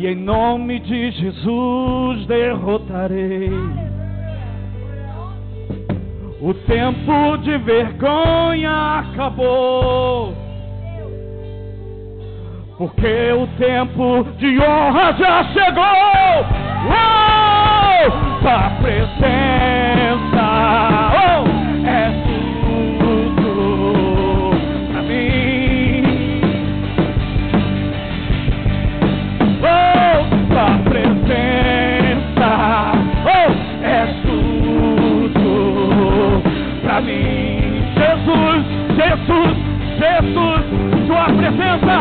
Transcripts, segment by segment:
e em nome de Jesus derrotarei. O tempo de vergonha acabou, porque o tempo de honra já chegou. Tua presença é tudo pra mim. Tua presença é tudo pra mim. Jesus, Jesus, Jesus, tua presença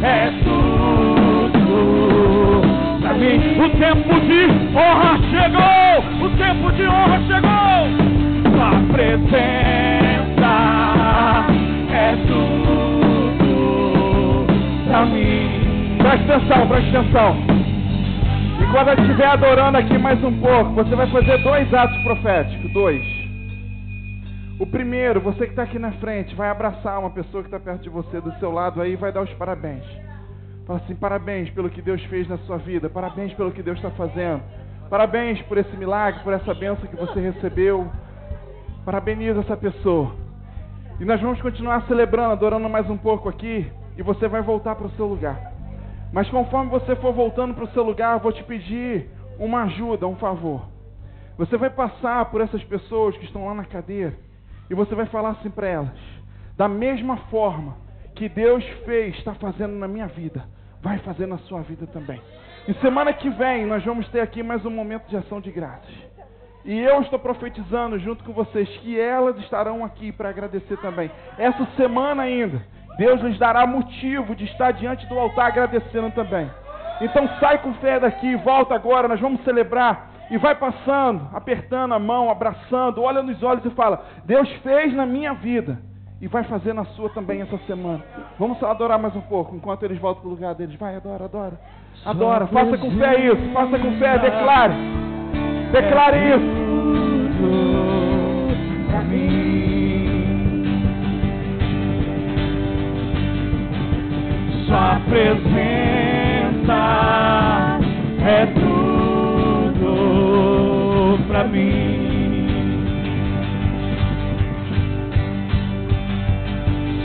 é tudo pra mim. O tempo de honra chegou, o tempo de honra chegou. Tua presença é tudo pra mim. Preste atenção, preste atenção. E quando eu estiver adorando aqui mais um pouco, você vai fazer 2 atos proféticos, 2. O primeiro, você que está aqui na frente, vai abraçar uma pessoa que está perto de você, do seu lado aí, e vai dar os parabéns. Fala assim: parabéns pelo que Deus fez na sua vida, parabéns pelo que Deus está fazendo, parabéns por esse milagre, por essa bênção que você recebeu. Parabeniza essa pessoa. E nós vamos continuar celebrando, adorando mais um pouco aqui, e você vai voltar para o seu lugar. Mas conforme você for voltando para o seu lugar, eu vou te pedir uma ajuda, um favor. Você vai passar por essas pessoas que estão lá na cadeira, e você vai falar assim para elas: da mesma forma que Deus fez, está fazendo na minha vida, vai fazer na sua vida também. E semana que vem nós vamos ter aqui mais um momento de ação de graças. E eu estou profetizando junto com vocês que elas estarão aqui para agradecer também. Essa semana ainda, Deus lhes dará motivo de estar diante do altar agradecendo também. Então sai com fé daqui, volta agora, nós vamos celebrar. E vai passando, apertando a mão, abraçando, olha nos olhos e fala: Deus fez na minha vida e vai fazer na sua também essa semana. Vamos adorar mais um pouco, enquanto eles voltam para o lugar deles. Vai, adora, adora. Adora, faça com fé isso, faça com fé, declare. Declare isso. Sua presença é tudo pra mim.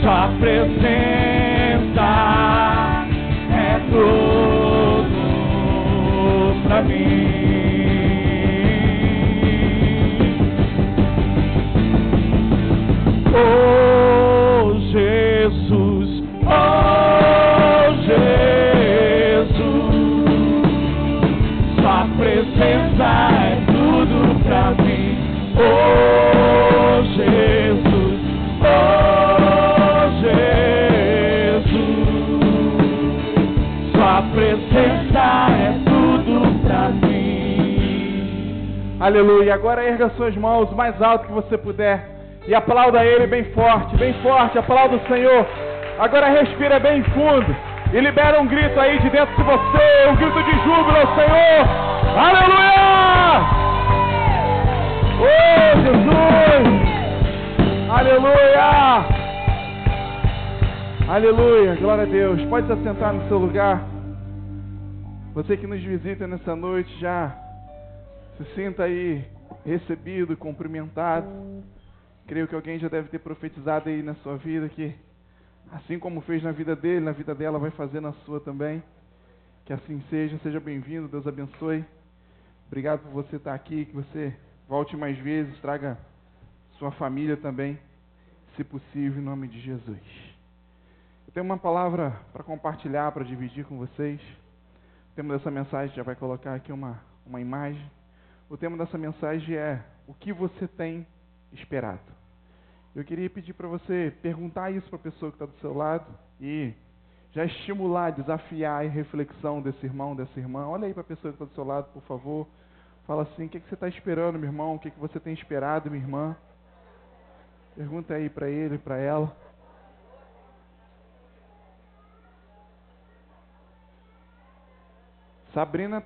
Sua presença é tudo pra mim. Oh Jesus, oh Jesus, sua presença é tudo pra mim. Oh Jesus, oh Jesus, sua presença é tudo pra mim. Aleluia. Agora erga suas mãos o mais alto que você puder e aplauda Ele bem forte, aplauda o Senhor. Agora respira bem fundo e libera um grito aí de dentro de você, um grito de júbilo ao Senhor. Aleluia! Oh, Jesus! Aleluia! Aleluia! Glória a Deus. Pode se assentar no seu lugar. Você que nos visita nessa noite, já se sinta aí recebido, cumprimentado. Creio que alguém já deve ter profetizado aí na sua vida que assim como fez na vida dele, na vida dela, vai fazer na sua também. Que assim seja. Seja bem-vindo. Deus abençoe. Obrigado por você estar aqui. Que você volte mais vezes. Traga sua família também, se possível, em nome de Jesus. Eu tenho uma palavra para compartilhar, para dividir com vocês. O tema dessa mensagem, já vai colocar aqui uma imagem. O tema dessa mensagem é: o que você tem esperado? Eu queria pedir para você perguntar isso para a pessoa que está do seu lado e já estimular, desafiar a reflexão desse irmão, dessa irmã. Olha aí para a pessoa que está do seu lado, por favor. Fala assim: o que você está esperando, meu irmão? O que você tem esperado, minha irmã? Pergunta aí para ele, para ela. Sabrina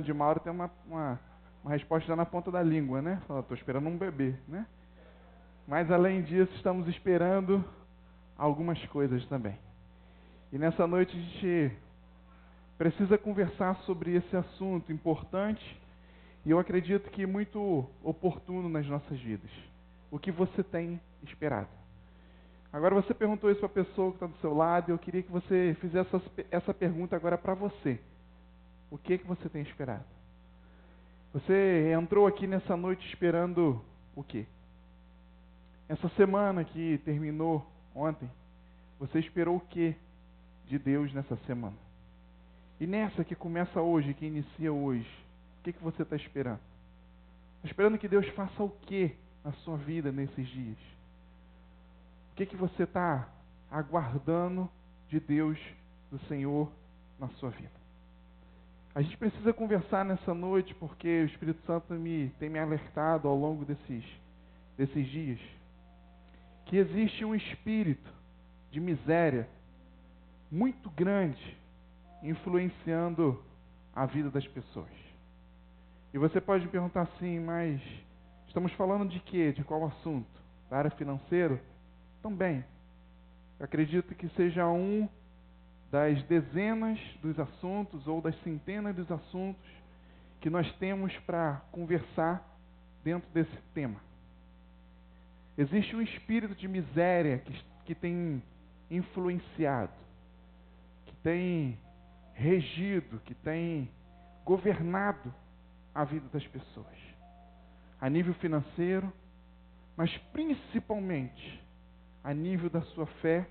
de Mauro tem uma resposta já na ponta da língua, né? Fala: estou esperando um bebê, né? Mas além disso, estamos esperando algumas coisas também. E nessa noite a gente precisa conversar sobre esse assunto importante e eu acredito que muito oportuno nas nossas vidas. O que você tem esperado? Agora você perguntou isso para a pessoa que está do seu lado e eu queria que você fizesse essa pergunta agora para você. O que você tem esperado? Você entrou aqui nessa noite esperando o quê? Essa semana que terminou ontem, você esperou o quê de Deus nessa semana? E nessa que começa hoje, que inicia hoje, o que você está esperando? Está esperando que Deus faça o quê na sua vida nesses dias? O que você está aguardando de Deus, do Senhor, na sua vida? A gente precisa conversar nessa noite porque o Espírito Santo tem me alertado ao longo desses dias que existe um espírito de miséria muito grande influenciando a vida das pessoas. E você pode me perguntar assim, mas estamos falando de quê? De qual assunto? Da área financeira? Também. Eu acredito que seja um das dezenas dos assuntos ou das centenas dos assuntos que nós temos para conversar dentro desse tema. Existe um espírito de miséria que tem influenciado, que tem regido, que tem governado a vida das pessoas, a nível financeiro, mas principalmente a nível da sua fé,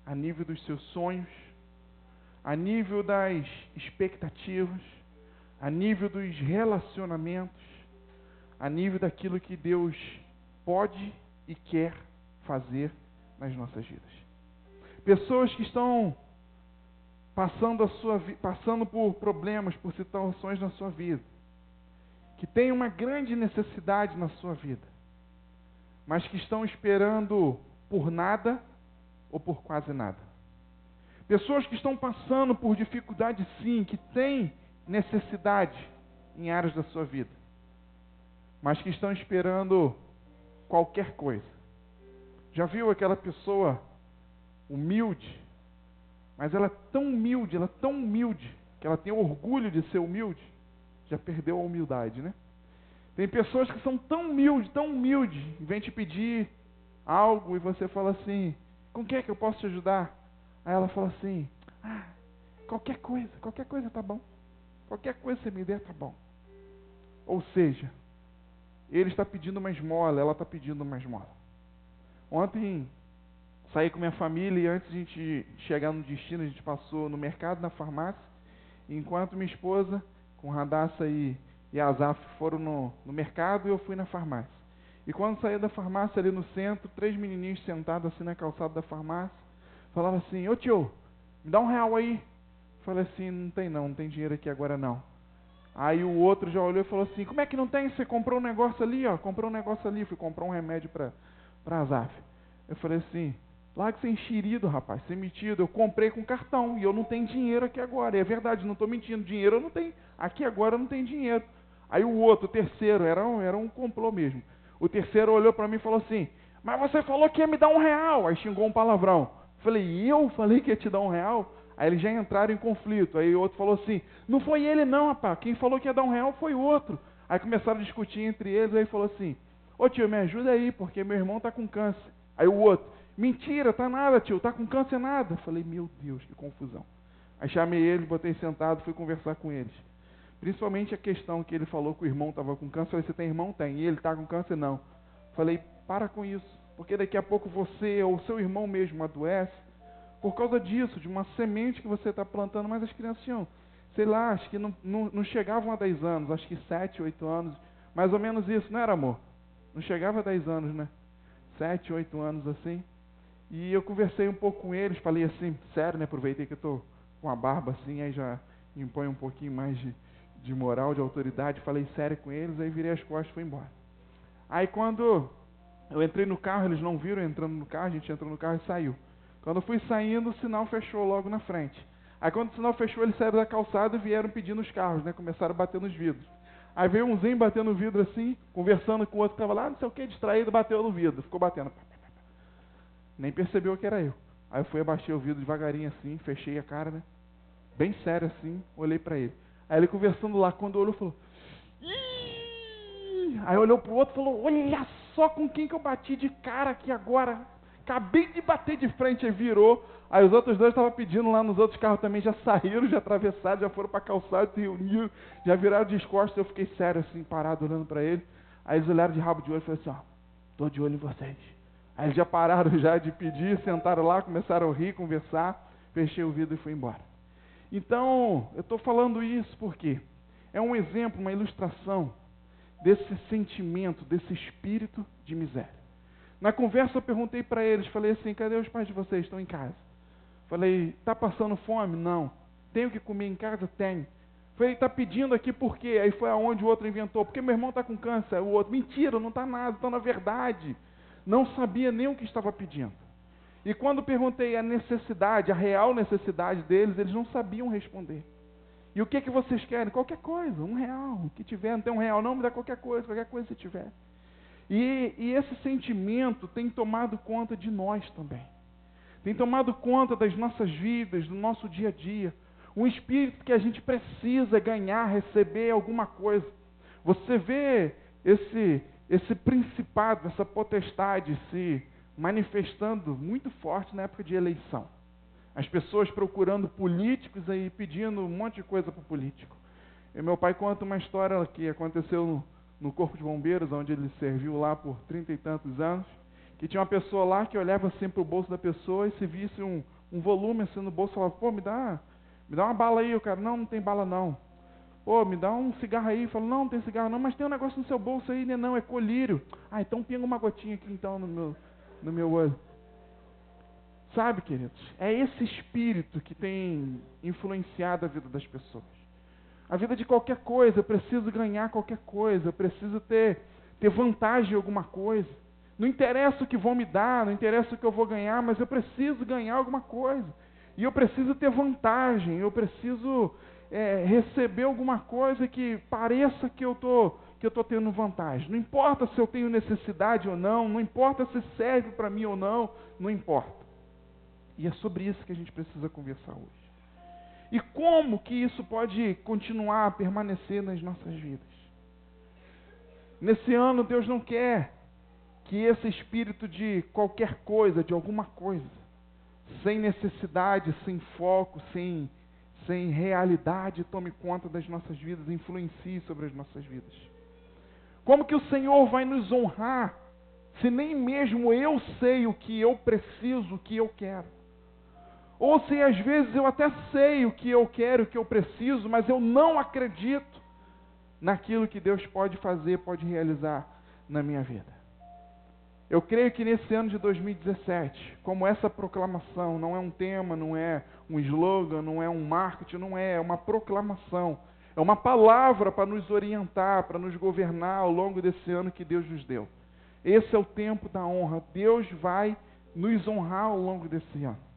a nível dos seus sonhos, a nível das expectativas, a nível dos relacionamentos, a nível daquilo que Deus pode e quer fazer nas nossas vidas. Pessoas que estão passando por problemas, por situações na sua vida, que têm uma grande necessidade na sua vida, mas que estão esperando por nada ou por quase nada. Pessoas que estão passando por dificuldade sim, que têm necessidade em áreas da sua vida, mas que estão esperando qualquer coisa. Já viu aquela pessoa humilde, mas ela é tão humilde, que ela tem orgulho de ser humilde, já perdeu a humildade, né? Tem pessoas que são tão humildes, e vêm te pedir algo e você fala assim, com o que é que eu posso te ajudar? Aí ela fala assim, qualquer coisa tá bom. Qualquer coisa que você me der tá bom. Ou seja, ele está pedindo uma esmola, ela está pedindo uma esmola. Ontem, saí com minha família e antes de a gente chegar no destino, a gente passou no mercado, na farmácia, e enquanto minha esposa, com Radassa e Azaf foram no mercado, eu fui na farmácia. E quando saí da farmácia ali no centro, 3 menininhos sentados assim na calçada da farmácia, falavam assim, ô tio, me dá R$1 aí. Falei assim, não tem dinheiro aqui agora não. Aí o outro já olhou e falou assim, como é que não tem? Você comprou um negócio ali, ó, fui comprar um remédio para Azaf. Eu falei assim, larga ser enxerido, rapaz, ser metido, eu comprei com cartão e eu não tenho dinheiro aqui agora. E é verdade, não estou mentindo, dinheiro eu não tenho, aqui agora eu não tenho dinheiro. Aí o outro, o terceiro, era um complô mesmo. O terceiro olhou para mim e falou assim, mas você falou que ia me dar R$1. Aí xingou um palavrão. Falei, eu falei que ia te dar R$1? Aí eles já entraram em conflito. Aí o outro falou assim, não foi ele não, rapaz, quem falou que ia dar R$1 foi o outro. Aí começaram a discutir entre eles, aí falou assim, ô tio, me ajuda aí, porque meu irmão tá com câncer. Aí o outro, mentira, tá nada tio, tá com câncer nada. Falei, meu Deus, que confusão. Aí chamei ele, botei sentado, fui conversar com eles. Principalmente a questão que ele falou que o irmão estava com câncer. Falei, você tem irmão? Tem. E ele está com câncer? Não. Falei, para com isso, porque daqui a pouco você ou seu irmão mesmo adoece por causa disso, de uma semente que você está plantando. Mas as crianças tinham, sei lá, acho que não chegavam a 10 anos, acho que 7, 8 anos, mais ou menos isso, não era, amor? Não chegava a 10 anos, né? 7, 8 anos assim. E eu conversei um pouco com eles, falei assim, sério, né? Aproveitei que eu estou com a barba assim, aí já impõe um pouquinho mais de moral, de autoridade, falei sério com eles, aí virei as costas e fui embora. Aí quando eu entrei no carro, eles não viram eu entrando no carro, a gente entrou no carro e saiu. Quando eu fui saindo, o sinal fechou logo na frente. Aí quando o sinal fechou, eles saíram da calçada e vieram pedindo os carros, né? Começaram a bater nos vidros. Aí veio umzinho batendo no vidro assim, conversando com o outro que estava lá, não sei o que, distraído, bateu no vidro, ficou batendo. Nem percebeu que era eu. Aí eu fui, abaixei o vidro devagarinho assim, fechei a cara, né? Bem sério assim, olhei para ele. Aí ele conversando lá, quando olhou, falou... Ih! Aí olhou pro outro e falou, olha só com quem que eu bati de cara aqui agora. Acabei de bater de frente, aí virou. Aí os outros dois estavam pedindo lá nos outros carros também, já saíram, já atravessaram, já foram para a calçada, se reuniram, já viraram de costas. Eu fiquei sério assim, parado, olhando para ele. Aí eles olharam de rabo de olho e falaram assim, ó, tô de olho em vocês. Aí eles já pararam já de pedir, sentaram lá, começaram a rir, conversar, fechei o vidro e fui embora. Então, eu estou falando isso porque é um exemplo, uma ilustração desse sentimento, desse espírito de miséria. Na conversa eu perguntei para eles, falei assim, cadê os pais de vocês? Estão em casa. Falei, está passando fome? Não. Tenho que comer em casa? Tenho. Falei, está pedindo aqui por quê? Aí foi aonde o outro inventou, porque meu irmão está com câncer. O outro, mentira, não está nada, está na verdade. Não sabia nem o que estava pedindo. E quando perguntei a necessidade, a real necessidade deles, eles não sabiam responder. E o que vocês querem? Qualquer coisa, R$1, o que tiver, não tem R$1 não, me dá qualquer coisa se tiver. E esse sentimento tem tomado conta de nós também. Tem tomado conta das nossas vidas, do nosso dia a dia. Um espírito que a gente precisa ganhar, receber alguma coisa. Você vê esse principado, essa potestade se manifestando muito forte na época de eleição. As pessoas procurando políticos aí, pedindo um monte de coisa para o político. E meu pai conta uma história que aconteceu no Corpo de Bombeiros, onde ele serviu lá por 30 e tantos anos, que tinha uma pessoa lá que olhava sempre para o bolso da pessoa e se visse um volume assim no bolso, falava, pô, me dá uma bala aí. O cara, não tem bala não. Pô, me dá um cigarro aí. Falou, não tem cigarro não, mas tem um negócio no seu bolso aí, né? Não, é colírio. Ah, então pinga uma gotinha aqui então no meu olho. Sabe, queridos, é esse espírito que tem influenciado a vida das pessoas. A vida de qualquer coisa, eu preciso ganhar qualquer coisa, eu preciso ter vantagem em alguma coisa. Não interessa o que vão me dar, não interessa o que eu vou ganhar, mas eu preciso ganhar alguma coisa. E eu preciso ter vantagem, eu preciso receber alguma coisa que pareça que eu tô tendo vantagem. Não importa se eu tenho necessidade ou não, não importa se serve para mim ou não, não importa. E é sobre isso que a gente precisa conversar hoje. E como que isso pode continuar a permanecer nas nossas vidas? Nesse ano, Deus não quer que esse espírito de qualquer coisa, de alguma coisa, sem necessidade, sem foco, sem realidade, tome conta das nossas vidas, influencie sobre as nossas vidas. Como que o Senhor vai nos honrar, se nem mesmo eu sei o que eu preciso, o que eu quero? Ou se às vezes eu até sei o que eu quero, o que eu preciso, mas eu não acredito naquilo que Deus pode fazer, pode realizar na minha vida. Eu creio que nesse ano de 2017, como essa proclamação não é um tema, não é um slogan, não é um marketing, é uma proclamação. É uma palavra para nos orientar, para nos governar ao longo desse ano que Deus nos deu. Esse é o tempo da honra. Deus vai nos honrar ao longo desse ano.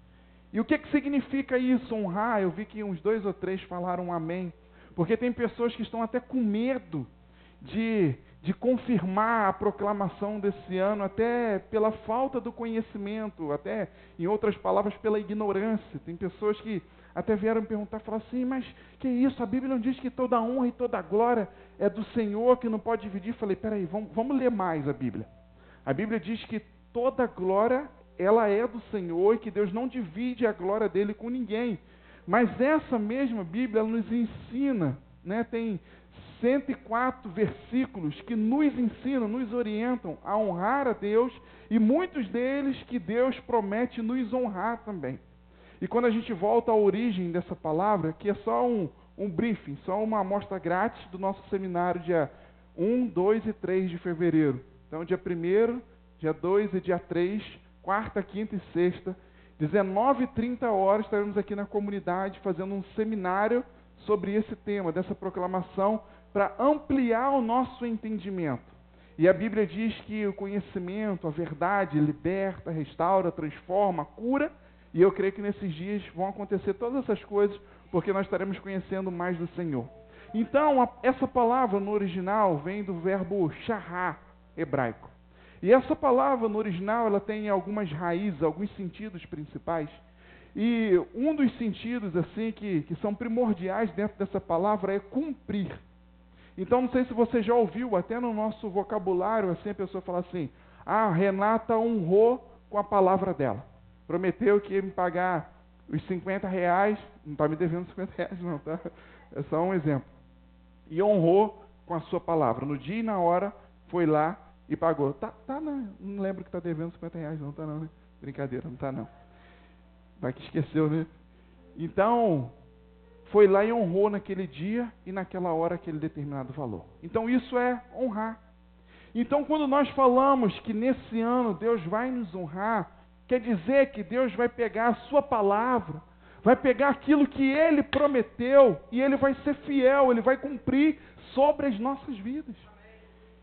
E o que significa isso, honrar? Eu vi que uns 2 ou 3 falaram amém. Porque tem pessoas que estão até com medo de confirmar a proclamação desse ano, até pela falta do conhecimento, até, em outras palavras, pela ignorância. Tem pessoas que até vieram me perguntar, falaram assim, mas que isso? A Bíblia não diz que toda a honra e toda a glória é do Senhor, que não pode dividir? Falei, peraí, vamos ler mais a Bíblia. A Bíblia diz que toda a glória ela é do Senhor e que Deus não divide a glória dele com ninguém. Mas essa mesma Bíblia nos ensina, né, tem 104 versículos que nos ensinam, nos orientam a honrar a Deus e muitos deles que Deus promete nos honrar também. E quando a gente volta à origem dessa palavra, que é só um briefing, só uma amostra grátis do nosso seminário dia 1, 2 e 3 de fevereiro. Então dia 1º, dia 2 e dia 3, quarta, quinta e sexta, 19h30 estaremos aqui na comunidade fazendo um seminário sobre esse tema, dessa proclamação, para ampliar o nosso entendimento. E a Bíblia diz que o conhecimento, a verdade, liberta, restaura, transforma, cura, e eu creio que nesses dias vão acontecer todas essas coisas, porque nós estaremos conhecendo mais do Senhor. Então, essa palavra no original vem do verbo chará, hebraico. E essa palavra, no original, ela tem algumas raízes, alguns sentidos principais. E um dos sentidos, assim, que são primordiais dentro dessa palavra é cumprir. Então, não sei se você já ouviu, até no nosso vocabulário, assim, a pessoa fala assim, Renata honrou com a palavra dela. Prometeu que ia me pagar os R$50, não está me devendo R$50 não, tá? É só um exemplo. E honrou com a sua palavra. No dia e na hora, foi lá e pagou. Não lembro que está devendo R$50 não, tá não, né? Brincadeira, não está não. Vai que esqueceu, né? Então, foi lá e honrou naquele dia e naquela hora aquele determinado valor. Então, isso é honrar. Então, quando nós falamos que nesse ano Deus vai nos honrar, quer dizer que Deus vai pegar a sua palavra, vai pegar aquilo que Ele prometeu e Ele vai ser fiel, Ele vai cumprir sobre as nossas vidas.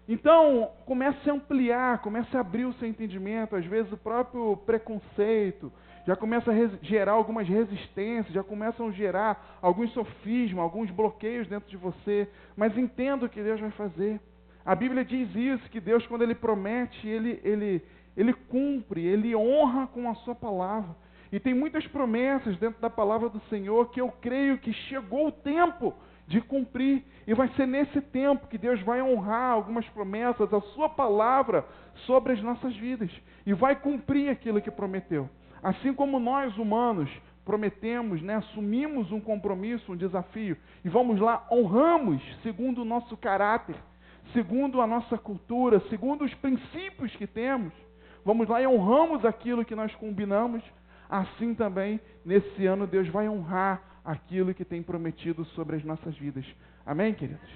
Então, comece a ampliar, comece a abrir o seu entendimento. Às vezes o próprio preconceito já começa a gerar algumas resistências, já começam a gerar alguns sofismas, alguns bloqueios dentro de você. Mas entenda o que Deus vai fazer. A Bíblia diz isso, que Deus, quando Ele promete, Ele cumpre, Ele honra com a sua palavra. E tem muitas promessas dentro da palavra do Senhor que eu creio que chegou o tempo de cumprir. E vai ser nesse tempo que Deus vai honrar algumas promessas, a sua palavra sobre as nossas vidas. E vai cumprir aquilo que prometeu. Assim como nós humanos prometemos, assumimos um compromisso, um desafio, e vamos lá, honramos segundo o nosso caráter, segundo a nossa cultura, segundo os princípios que temos, vamos lá e honramos aquilo que nós combinamos, assim também, nesse ano, Deus vai honrar aquilo que tem prometido sobre as nossas vidas. Amém, queridos?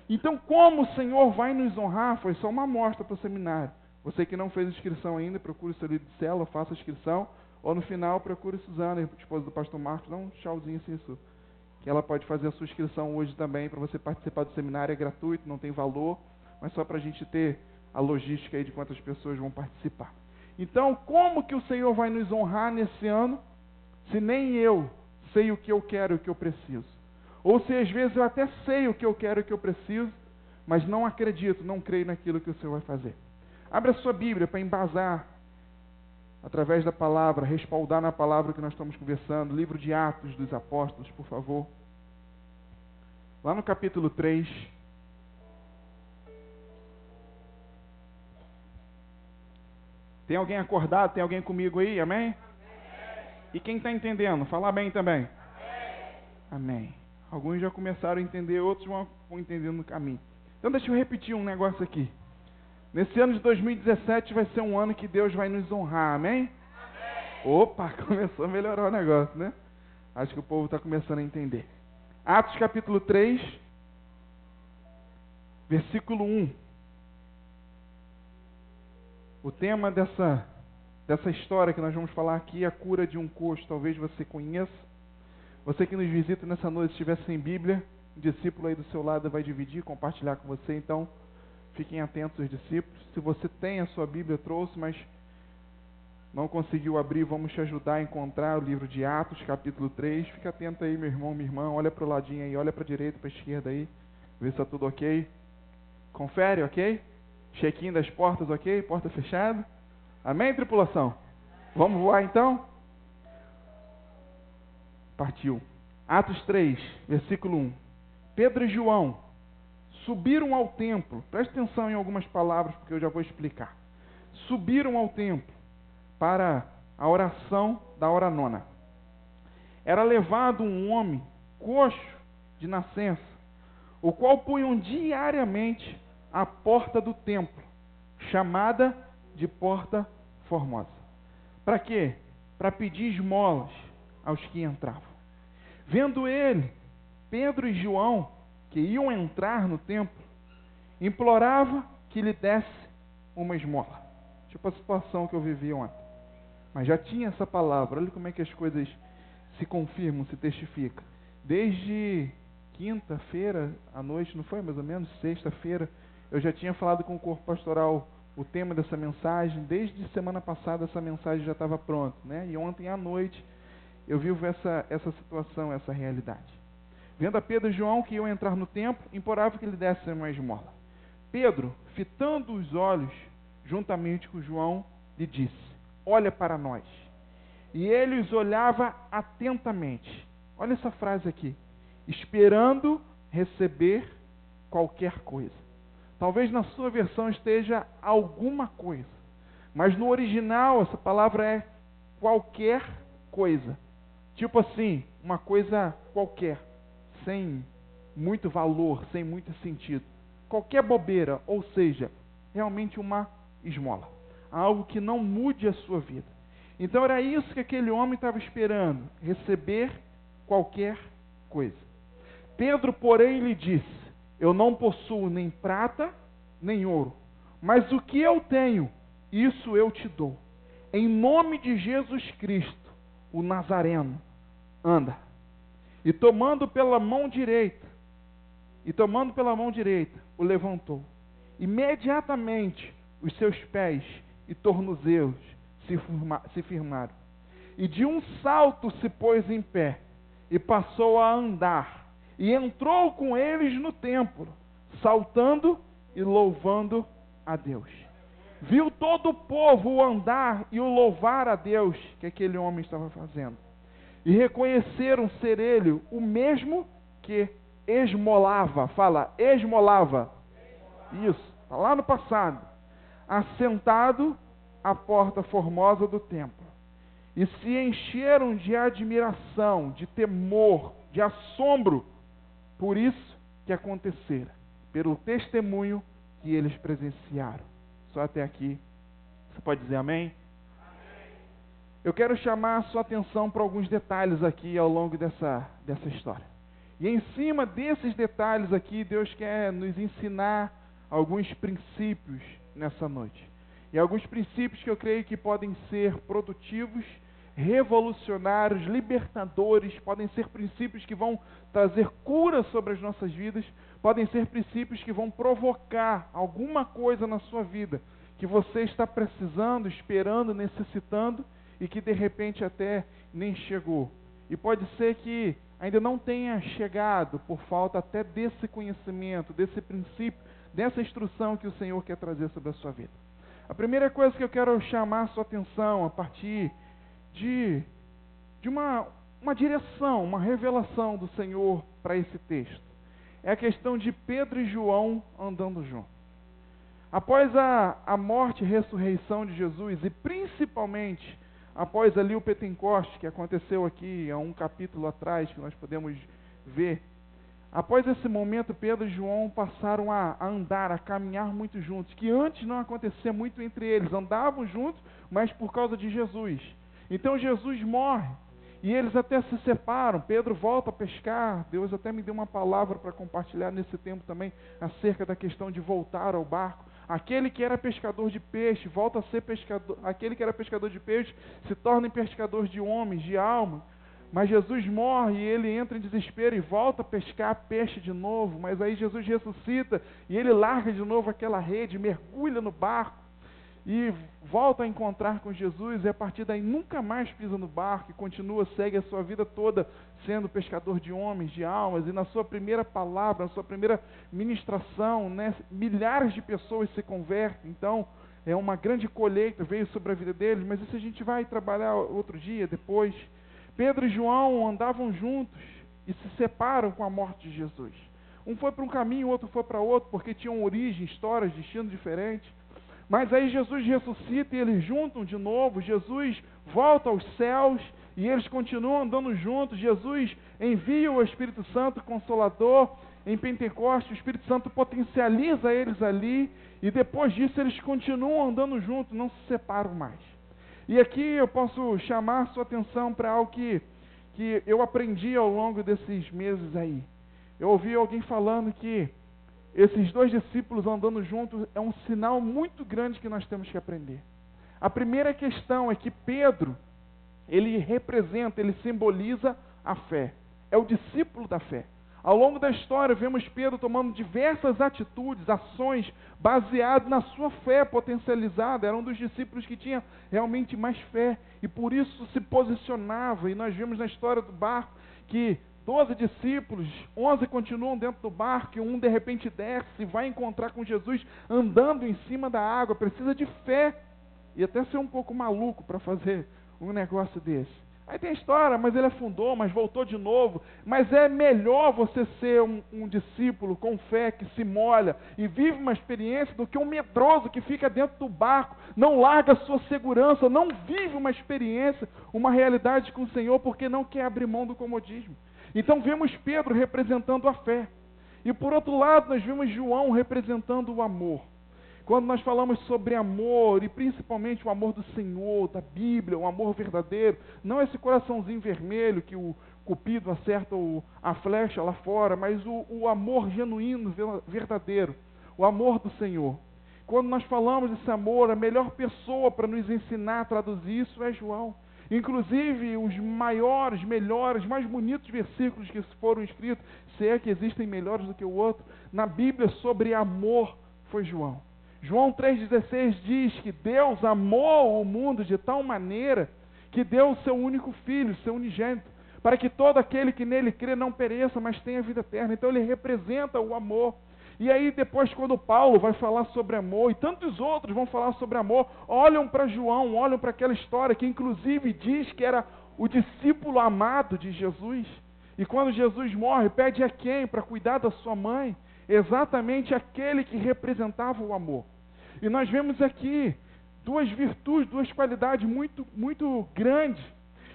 Então, como o Senhor vai nos honrar, foi só uma amostra para o seminário. Você que não fez inscrição ainda, procure o seu líder de célula, faça a inscrição, ou no final, procure Suzana, a esposa do pastor Marcos, dá um tchauzinho assim, isso, que ela pode fazer a sua inscrição hoje também, para você participar do seminário, é gratuito, não tem valor, mas só para a gente ter a logística aí de quantas pessoas vão participar. Então, como que o Senhor vai nos honrar nesse ano, se nem eu sei o que eu quero e o que eu preciso? Ou se às vezes eu até sei o que eu quero e o que eu preciso, mas não acredito, não creio naquilo que o Senhor vai fazer. Abra a sua Bíblia para embasar, através da palavra, respaldar na palavra que nós estamos conversando, livro de Atos dos Apóstolos, por favor. Lá no capítulo 3. Tem alguém acordado? Tem alguém comigo aí? Amém? E quem está entendendo? Fala bem também. Amém. Alguns já começaram a entender, outros vão entendendo no caminho. Então deixa eu repetir um negócio aqui. Nesse ano de 2017 vai ser um ano que Deus vai nos honrar, amém? Opa, começou a melhorar o negócio, né? Acho que o povo está começando a entender. Atos capítulo 3, versículo 1. O tema dessa história que nós vamos falar aqui é a cura de um coxo. Talvez você conheça. Você que nos visita nessa noite, se estiver sem Bíblia, o discípulo aí do seu lado vai dividir, compartilhar com você. Então, fiquem atentos os discípulos. Se você tem a sua Bíblia, trouxe, mas não conseguiu abrir, vamos te ajudar a encontrar o livro de Atos, capítulo 3. Fica atento aí, meu irmão, minha irmã. Olha para o ladinho aí, olha para a direita, para a esquerda aí. Vê se está tudo ok. Confere, ok? Check-in das portas, ok? Porta fechada. Amém, tripulação? Vamos voar então? Partiu. Atos 3, versículo 1. Pedro e João subiram ao templo. Preste atenção em algumas palavras, porque eu já vou explicar. Subiram ao templo para a oração da hora nona. Era levado um homem coxo de nascença, o qual punham diariamente à porta do templo, chamada de Porta Formosa. Para quê? Para pedir esmolas aos que entravam. Vendo ele, Pedro e João, que iam entrar no templo, implorava que lhe desse uma esmola. Tipo a situação que eu vivi ontem. Mas já tinha essa palavra. Olha como é que as coisas se confirmam, se testificam. Desde quinta-feira à noite, não foi mais ou menos? Sexta-feira, eu já tinha falado com o corpo pastoral o tema dessa mensagem. Desde semana passada essa mensagem já estava pronta, né? E ontem à noite eu vivo essa situação, essa realidade. Vendo a Pedro e João que iam entrar no templo, implorava que lhe dessem uma esmola. Pedro, fitando os olhos juntamente com João, lhe disse: olha para nós. E ele os olhava atentamente. Olha essa frase aqui: esperando receber qualquer coisa. Talvez na sua versão esteja alguma coisa, mas no original essa palavra é qualquer coisa. Tipo assim, uma coisa qualquer, sem muito valor, sem muito sentido. Qualquer bobeira, ou seja, realmente uma esmola. Algo que não mude a sua vida. Então era isso que aquele homem estava esperando, receber qualquer coisa. Pedro, porém, lhe disse: eu não possuo nem prata, nem ouro, mas o que eu tenho, isso eu te dou. Em nome de Jesus Cristo, o Nazareno, anda. E tomando pela mão direita, o levantou. Imediatamente os seus pés e tornozelos se firmaram. E de um salto se pôs em pé, e passou a andar, e entrou com eles no templo, saltando e louvando a Deus. Viu todo o povo o andar e o louvar a Deus que aquele homem estava fazendo. E reconheceram ser ele o mesmo que esmolava. Fala, esmolava. Isso, está lá no passado. Assentado à porta formosa do templo. E se encheram de admiração, de temor, de assombro, por isso que acontecera, pelo testemunho que eles presenciaram. Só até aqui. Você pode dizer amém? Eu quero chamar a sua atenção para alguns detalhes aqui ao longo dessa história. E em cima desses detalhes aqui, Deus quer nos ensinar alguns princípios nessa noite. E alguns princípios que eu creio que podem ser produtivos, revolucionários, libertadores, podem ser princípios que vão trazer cura sobre as nossas vidas, podem ser princípios que vão provocar alguma coisa na sua vida que você está precisando, esperando, necessitando e que de repente até nem chegou. E pode ser que ainda não tenha chegado por falta até desse conhecimento, desse princípio, dessa instrução que o Senhor quer trazer sobre a sua vida. A primeira coisa que eu quero chamar a sua atenção a partir de uma direção, uma revelação do Senhor para esse texto, é a questão de Pedro e João andando juntos. Após a morte e ressurreição de Jesus, e principalmente após ali o Pentecoste, que aconteceu aqui há um capítulo atrás, que nós podemos ver, após esse momento, Pedro e João passaram a andar, a caminhar muito juntos, que antes não acontecia muito entre eles, andavam juntos, mas por causa de Jesus. Então Jesus morre, e eles até se separam, Pedro volta a pescar, Deus até me deu uma palavra para compartilhar nesse tempo também, acerca da questão de voltar ao barco. Aquele que era pescador de peixe, volta a ser pescador, aquele que era pescador de peixe, se torna pescador de homens, de alma. Mas Jesus morre e ele entra em desespero e volta a pescar peixe de novo, mas aí Jesus ressuscita e ele larga de novo aquela rede, mergulha no barco, e volta a encontrar com Jesus, e a partir daí nunca mais pisa no barco, e continua, segue a sua vida toda sendo pescador de homens, de almas, e na sua primeira palavra, na sua primeira ministração, né, milhares de pessoas se convertem. Então é uma grande colheita, veio sobre a vida deles, mas isso a gente vai trabalhar outro dia, depois. Pedro e João andavam juntos e se separam com a morte de Jesus. Um foi para um caminho, o outro foi para outro, porque tinham origem, histórias, destinos diferentes. Mas aí Jesus ressuscita e eles juntam de novo, Jesus volta aos céus e eles continuam andando juntos. Jesus envia o Espírito Santo Consolador em Pentecostes, o Espírito Santo potencializa eles ali, e depois disso eles continuam andando juntos, não se separam mais. E aqui eu posso chamar a sua atenção para algo que eu aprendi ao longo desses meses aí. Eu ouvi alguém falando que esses dois discípulos andando juntos é um sinal muito grande que nós temos que aprender. A primeira questão é que Pedro, ele representa, ele simboliza a fé. É o discípulo da fé. Ao longo da história, vemos Pedro tomando diversas atitudes, ações, baseadas na sua fé potencializada. Era um dos discípulos que tinha realmente mais fé, e por isso se posicionava. E nós vemos na história do barco que 12 discípulos, 11 continuam dentro do barco e um de repente desce e vai encontrar com Jesus andando em cima da água. Precisa de fé e até ser um pouco maluco para fazer um negócio desse. Aí tem a história, mas ele afundou, mas voltou de novo. Mas é melhor você ser um discípulo com fé que se molha e vive uma experiência do que um medroso que fica dentro do barco, não larga a sua segurança, não vive uma experiência, uma realidade com o Senhor, porque não quer abrir mão do comodismo. Então vemos Pedro representando a fé. E por outro lado, nós vemos João representando o amor. Quando nós falamos sobre amor, e principalmente o amor do Senhor, da Bíblia, o amor verdadeiro, não esse coraçãozinho vermelho que o cupido acerta a flecha lá fora, mas o amor genuíno, verdadeiro, o amor do Senhor. Quando nós falamos desse amor, a melhor pessoa para nos ensinar a traduzir isso é João. Inclusive, os maiores, melhores, mais bonitos versículos que foram escritos, se é que existem melhores do que o outro, na Bíblia sobre amor, foi João. João 3,16 diz que Deus amou o mundo de tal maneira que deu o seu único filho, seu unigênito, para que todo aquele que nele crê não pereça, mas tenha vida eterna. Então ele representa o amor. E aí depois, quando Paulo vai falar sobre amor, e tantos outros vão falar sobre amor, olham para João, olham para aquela história que inclusive diz que era o discípulo amado de Jesus. E quando Jesus morre, pede a quem para cuidar da sua mãe? Exatamente aquele que representava o amor. E nós vemos aqui duas virtudes, duas qualidades muito grandes,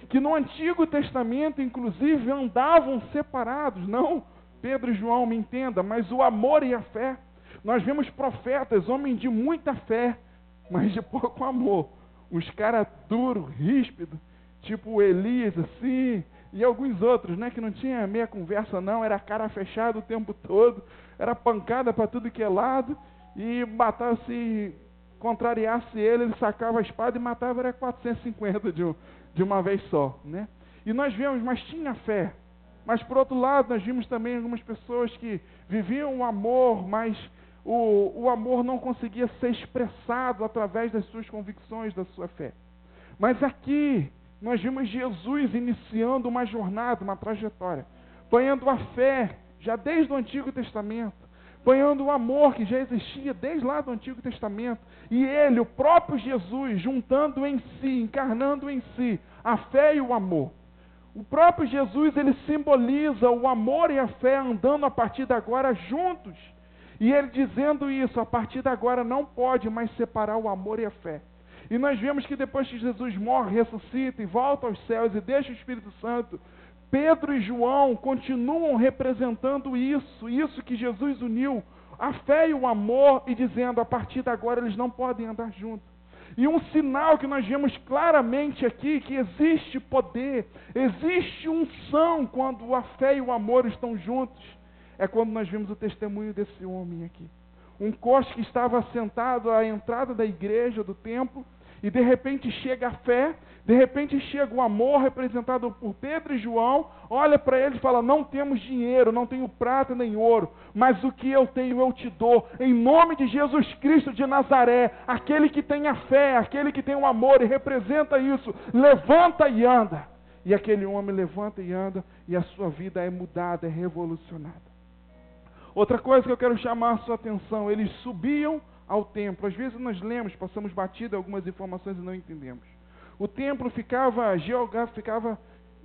que no Antigo Testamento, inclusive, andavam separados. Não, Pedro e João, me entenda, mas o amor e a fé. Nós vemos profetas, homens de muita fé, mas de pouco amor. Uns caras duros, ríspidos, tipo Elias, assim, e alguns outros, né, que não tinha meia conversa não, era cara fechada o tempo todo, era pancada para tudo que é lado, e se contrariasse ele sacava a espada e matava, era 450 de uma vez só, né? E nós vemos, mas tinha fé. Mas por outro lado, nós vimos também algumas pessoas que viviam o amor, mas o amor não conseguia ser expressado através das suas convicções, da sua fé. Mas aqui, nós vimos Jesus iniciando uma jornada, uma trajetória, ponhando a fé, já desde o Antigo Testamento, ponhando o amor que já existia desde lá do Antigo Testamento, e ele, o próprio Jesus, juntando em si, encarnando em si, a fé e o amor. O próprio Jesus, ele simboliza o amor e a fé andando a partir de agora juntos, e ele dizendo isso, a partir de agora não pode mais separar o amor e a fé. E nós vemos que depois que Jesus morre, ressuscita e volta aos céus e deixa o Espírito Santo, Pedro e João continuam representando isso que Jesus uniu, a fé e o amor, e dizendo, a partir de agora eles não podem andar juntos. E um sinal que nós vemos claramente aqui, que existe poder, existe unção quando a fé e o amor estão juntos, é quando nós vemos o testemunho desse homem aqui. Um coxo que estava sentado à entrada da igreja, do templo, e de repente chega a fé, de repente chega o amor representado por Pedro e João, olha para eles e fala, não temos dinheiro, não tenho prata nem ouro, mas o que eu tenho eu te dou, em nome de Jesus Cristo de Nazaré, aquele que tem a fé, aquele que tem o amor e representa isso, levanta e anda. E aquele homem levanta e anda, e a sua vida é mudada, é revolucionada. Outra coisa que eu quero chamar a sua atenção, eles subiam ao templo. Às vezes nós lemos, passamos batido algumas informações e não entendemos. O templo ficava,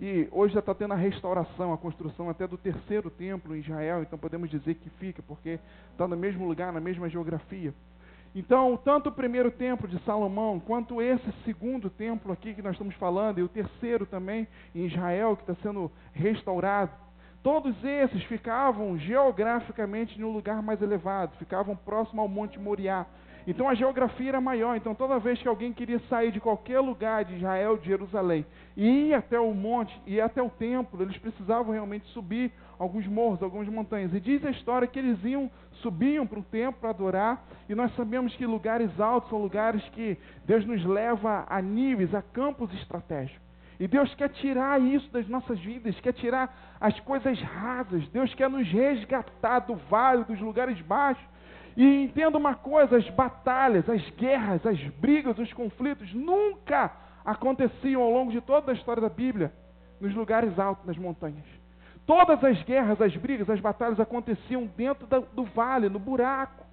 e hoje já está tendo a restauração, a construção até do terceiro templo em Israel, então podemos dizer que fica, porque está no mesmo lugar, na mesma geografia. Então, tanto o primeiro templo de Salomão, quanto esse segundo templo aqui que nós estamos falando, e o terceiro também em Israel, que está sendo restaurado, todos esses ficavam geograficamente no lugar mais elevado, ficavam próximo ao Monte Moriá. Então a geografia era maior, então toda vez que alguém queria sair de qualquer lugar de Israel, de Jerusalém, e ir até o monte, ir até o templo, eles precisavam realmente subir alguns morros, algumas montanhas. E diz a história que eles subiam para o templo para adorar, e nós sabemos que lugares altos são lugares que Deus nos leva a níveis, a campos estratégicos. E Deus quer tirar isso das nossas vidas, quer tirar as coisas rasas. Deus quer nos resgatar do vale, dos lugares baixos. E entenda uma coisa, as batalhas, as guerras, as brigas, os conflitos nunca aconteciam ao longo de toda a história da Bíblia nos lugares altos, nas montanhas. Todas as guerras, as brigas, as batalhas aconteciam dentro do vale, no buraco.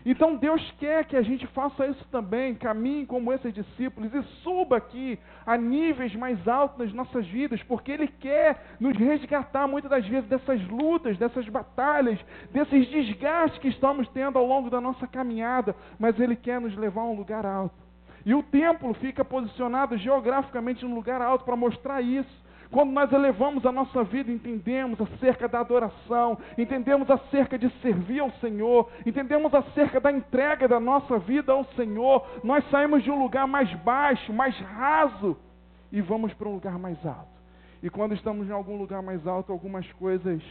Então Deus quer que a gente faça isso também, caminhe como esses discípulos e suba aqui a níveis mais altos nas nossas vidas, porque Ele quer nos resgatar muitas das vezes dessas lutas, dessas batalhas, desses desgastes que estamos tendo ao longo da nossa caminhada, mas Ele quer nos levar a um lugar alto. E o templo fica posicionado geograficamente num lugar alto para mostrar isso. Quando nós elevamos a nossa vida, entendemos acerca da adoração, entendemos acerca de servir ao Senhor, entendemos acerca da entrega da nossa vida ao Senhor, nós saímos de um lugar mais baixo, mais raso, e vamos para um lugar mais alto. E quando estamos em algum lugar mais alto, algumas coisas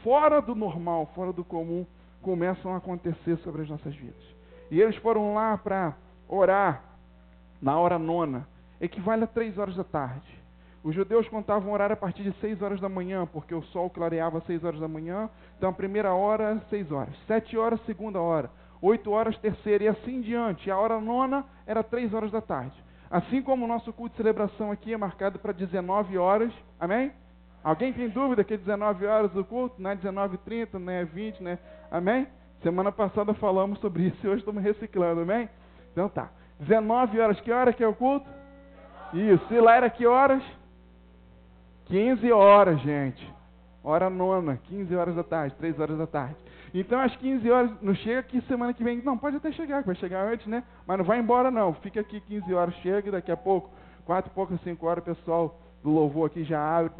fora do normal, fora do comum, começam a acontecer sobre as nossas vidas. E eles foram lá para orar na hora 9, equivale a 3 horas da tarde. Os judeus contavam horário a partir de 6 horas da manhã, porque o sol clareava às 6 horas da manhã, então a primeira hora, 6 horas, 7 horas, segunda hora, 8 horas, terceira, e assim em diante. A hora 9 era 3 horas da tarde. Assim como o nosso culto de celebração aqui é marcado para 19 horas, amém? Alguém tem dúvida que é 19 horas do culto? Não é 19h30, não é 20, né? Amém? Semana passada falamos sobre isso e hoje estamos reciclando, amém? Então tá. 19 horas, que hora que é o culto? Isso, e lá era que horas? 15 horas, gente. Hora 9, 15 horas da tarde, 3 horas da tarde. Então, às 15 horas, não chega aqui semana que vem. Não, pode até chegar, vai chegar antes, né? Mas não vai embora, não. Fica aqui 15 horas, chega e daqui a pouco, 4 e pouco, 5 horas, o pessoal do louvor aqui já abre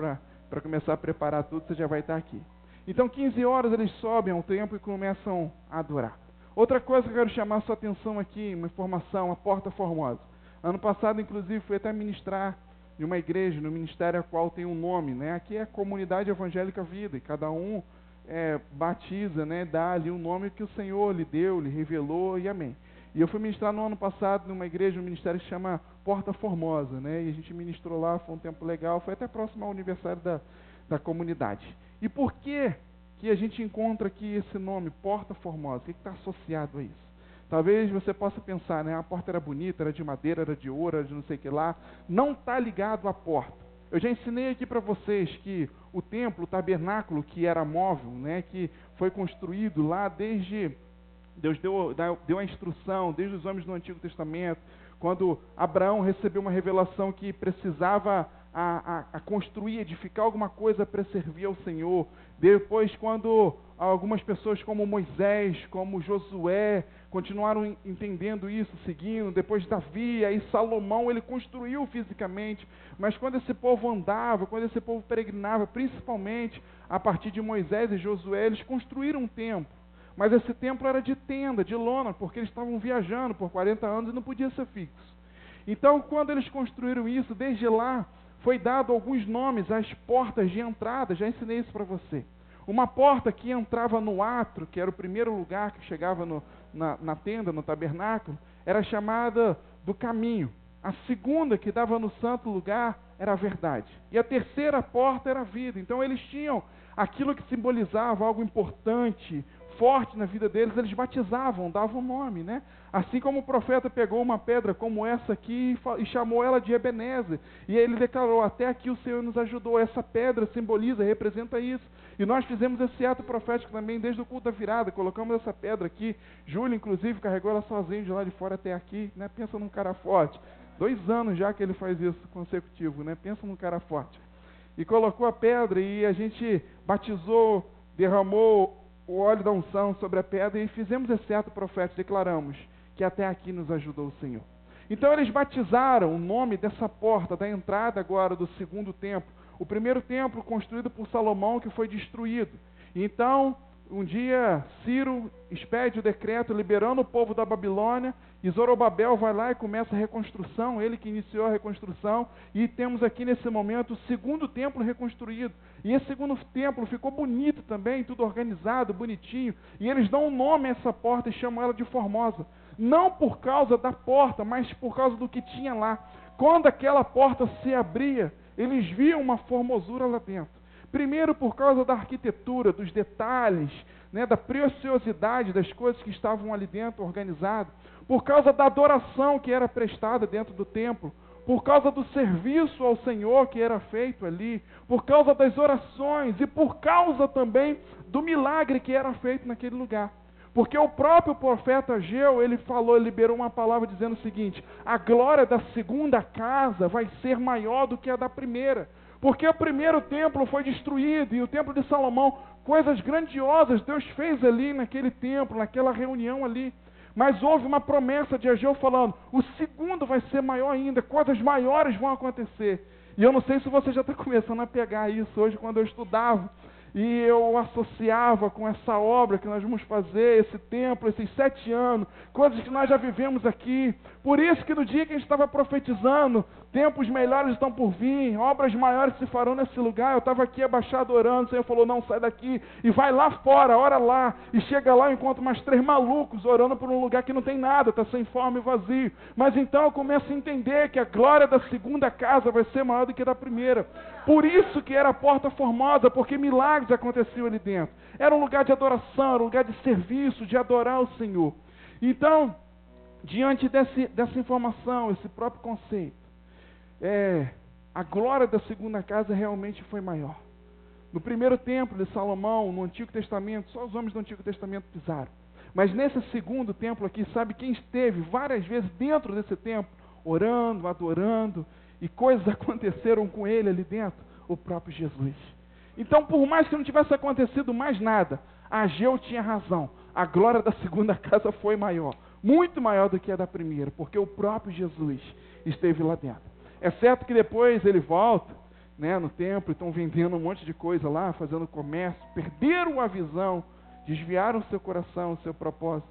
para começar a preparar tudo, você já vai estar aqui. Então, 15 horas eles sobem ao templo e começam a adorar. Outra coisa que eu quero chamar a sua atenção aqui, uma informação, a Porta Formosa. Ano passado, inclusive, fui até ministrar de uma igreja, no ministério a qual tem um nome, né? Aqui é a Comunidade Evangélica Vida, e cada um batiza, né? Dá ali um nome que o Senhor lhe deu, lhe revelou, e amém. E eu fui ministrar no ano passado numa igreja, um ministério que se chama Porta Formosa, né? E a gente ministrou lá, foi um tempo legal, foi até próximo ao aniversário da comunidade. E por que a gente encontra aqui esse nome, Porta Formosa? O que está associado a isso? Talvez você possa pensar, né? A porta era bonita, era de madeira, era de ouro, era de não sei o que lá. Não está ligado à porta. Eu já ensinei aqui para vocês que o templo, o tabernáculo, que era móvel, né? Que foi construído lá desde... Deus deu a instrução, desde os homens do Antigo Testamento, quando Abraão recebeu uma revelação que precisava a construir, edificar alguma coisa para servir ao Senhor. Depois, quando algumas pessoas como Moisés, como Josué, continuaram entendendo isso, seguindo. Depois Davi, aí Salomão, ele construiu fisicamente. Mas quando esse povo andava, quando esse povo peregrinava, principalmente a partir de Moisés e Josué, eles construíram um templo. Mas esse templo era de tenda, de lona, porque eles estavam viajando por 40 anos e não podia ser fixo. Então, quando eles construíram isso, desde lá, foi dado alguns nomes às portas de entrada. Já ensinei isso para você. Uma porta que entrava no átrio, que era o primeiro lugar que chegava na tenda, no tabernáculo, era chamada do caminho. A segunda, que dava no santo lugar, era a verdade. E a terceira porta era a vida. Então eles tinham aquilo que simbolizava algo importante, forte na vida deles, eles batizavam, davam nome, né? Assim como o profeta pegou uma pedra como essa aqui e chamou ela de Ebenezer, e ele declarou: até aqui o Senhor nos ajudou. Essa pedra simboliza, representa isso. E nós fizemos esse ato profético também desde o culto da virada, colocamos essa pedra aqui. Júlio, inclusive, carregou ela sozinho de lá de fora até aqui, né? Pensa num cara forte. 2 anos já que ele faz isso consecutivo, né? Pensa num cara forte. E colocou a pedra e a gente batizou, derramou o óleo da unção sobre a pedra e fizemos esse ato profético, declaramos que até aqui nos ajudou o Senhor. Então eles batizaram o nome dessa porta, da entrada agora do segundo templo. O primeiro templo construído por Salomão, que foi destruído. Então, um dia, Ciro expede o decreto liberando o povo da Babilônia, e Zorobabel vai lá e começa a reconstrução, ele que iniciou a reconstrução, e temos aqui nesse momento o segundo templo reconstruído. E esse segundo templo ficou bonito também, tudo organizado, bonitinho, e eles dão um nome a essa porta e chamam ela de Formosa. Não por causa da porta, mas por causa do que tinha lá. Quando aquela porta se abria, eles viam uma formosura lá dentro. Primeiro por causa da arquitetura, dos detalhes, né, da preciosidade das coisas que estavam ali dentro, organizado. Por causa da adoração que era prestada dentro do templo. por causa do serviço ao Senhor que era feito ali, por causa das orações e por causa também do milagre que era feito naquele lugar. Porque o próprio profeta Ageu, ele liberou uma palavra dizendo o seguinte: a glória da segunda casa vai ser maior do que a da primeira. Porque o primeiro templo foi destruído e o templo de Salomão, coisas grandiosas Deus fez ali naquele templo, naquela reunião ali. Mas houve uma promessa de Ageu falando: o segundo vai ser maior ainda, coisas maiores vão acontecer. E eu não sei se você já está começando a pegar isso hoje, quando eu estudava. E eu associava com essa obra que nós vamos fazer, esse templo, esses 7 anos, coisas que nós já vivemos aqui. Por isso que no dia que a gente estava profetizando, tempos melhores estão por vir, obras maiores se farão nesse lugar, eu estava aqui abaixado orando, o Senhor falou: não, sai daqui e vai lá fora, ora lá. E chega lá e encontra mais 3 malucos orando por um lugar que não tem nada, está sem forma e vazio. Mas então eu começo a entender que a glória da segunda casa vai ser maior do que a da primeira. Por isso que era a porta formosa, porque milagres aconteciam ali dentro. Era um lugar de adoração, era um lugar de serviço, de adorar o Senhor. Então, diante dessa informação, esse próprio conceito, a glória da segunda casa realmente foi maior. No primeiro templo de Salomão, no Antigo Testamento, só os homens do Antigo Testamento pisaram. Mas nesse segundo templo aqui, sabe quem esteve várias vezes dentro desse templo, orando, adorando, e coisas aconteceram com ele ali dentro? O próprio Jesus. Então, por mais que não tivesse acontecido mais nada, Ageu tinha razão. A glória da segunda casa foi maior, muito maior do que a da primeira, porque o próprio Jesus esteve lá dentro. É certo que depois ele volta, no templo, estão vendendo um monte de coisa lá, fazendo comércio, perderam a visão, desviaram seu coração, seu propósito,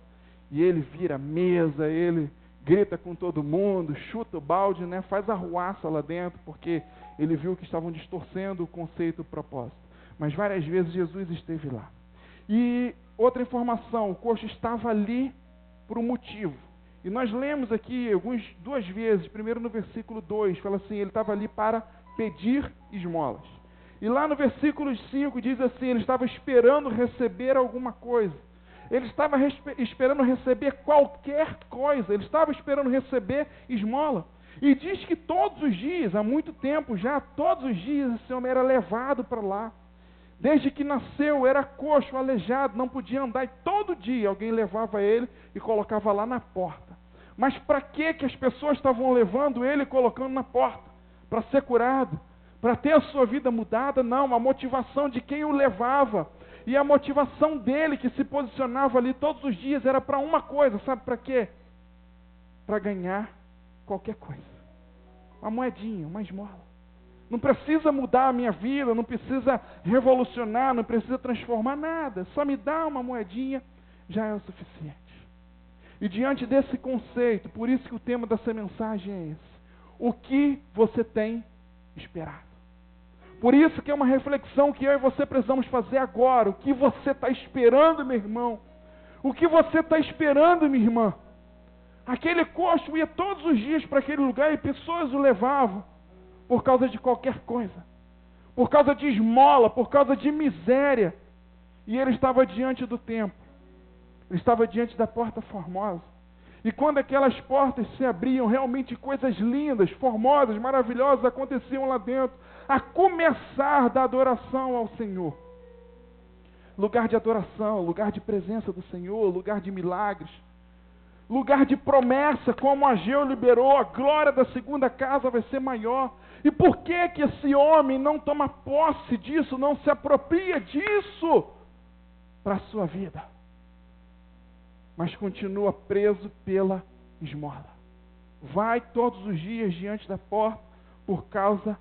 e ele vira mesa, ele grita com todo mundo, chuta o balde, faz arruaça lá dentro, porque ele viu que estavam distorcendo o conceito, o propósito. Mas várias vezes Jesus esteve lá. E outra informação, o coxo estava ali por um motivo. E nós lemos aqui 2 vezes, primeiro no versículo 2, fala assim: ele estava ali para pedir esmolas. E lá no versículo 5 diz assim: ele estava esperando receber alguma coisa. Ele estava esperando receber qualquer coisa, ele estava esperando receber esmola. E diz que todos os dias, há muito tempo já, todos os dias esse homem era levado para lá. Desde que nasceu, era coxo, aleijado, não podia andar, e todo dia alguém levava ele e colocava lá na porta. Mas para que as pessoas estavam levando ele e colocando na porta? Para ser curado? Para ter a sua vida mudada? Não, a motivação de quem o levava e a motivação dele que se posicionava ali todos os dias era para uma coisa, sabe para quê? Para ganhar qualquer coisa. Uma moedinha, uma esmola. Não precisa mudar a minha vida, não precisa revolucionar, não precisa transformar nada. Só me dá uma moedinha, já é o suficiente. E diante desse conceito, por isso que o tema dessa mensagem é esse: o que você tem esperado? Por isso que é uma reflexão que eu e você precisamos fazer agora. O que você está esperando, meu irmão? O que você está esperando, minha irmã? Aquele coxo ia todos os dias para aquele lugar e pessoas o levavam por causa de qualquer coisa, por causa de esmola, por causa de miséria. E ele estava diante do templo, ele estava diante da porta formosa. E quando aquelas portas se abriam, realmente coisas lindas, formosas, maravilhosas aconteciam lá dentro, a começar da adoração ao Senhor. Lugar de adoração, lugar de presença do Senhor, lugar de milagres, lugar de promessa, como Ageu liberou: a glória da segunda casa vai ser maior. E por que esse homem não toma posse disso, não se apropria disso para a sua vida, mas continua preso pela esmola? Vai todos os dias diante da porta por causa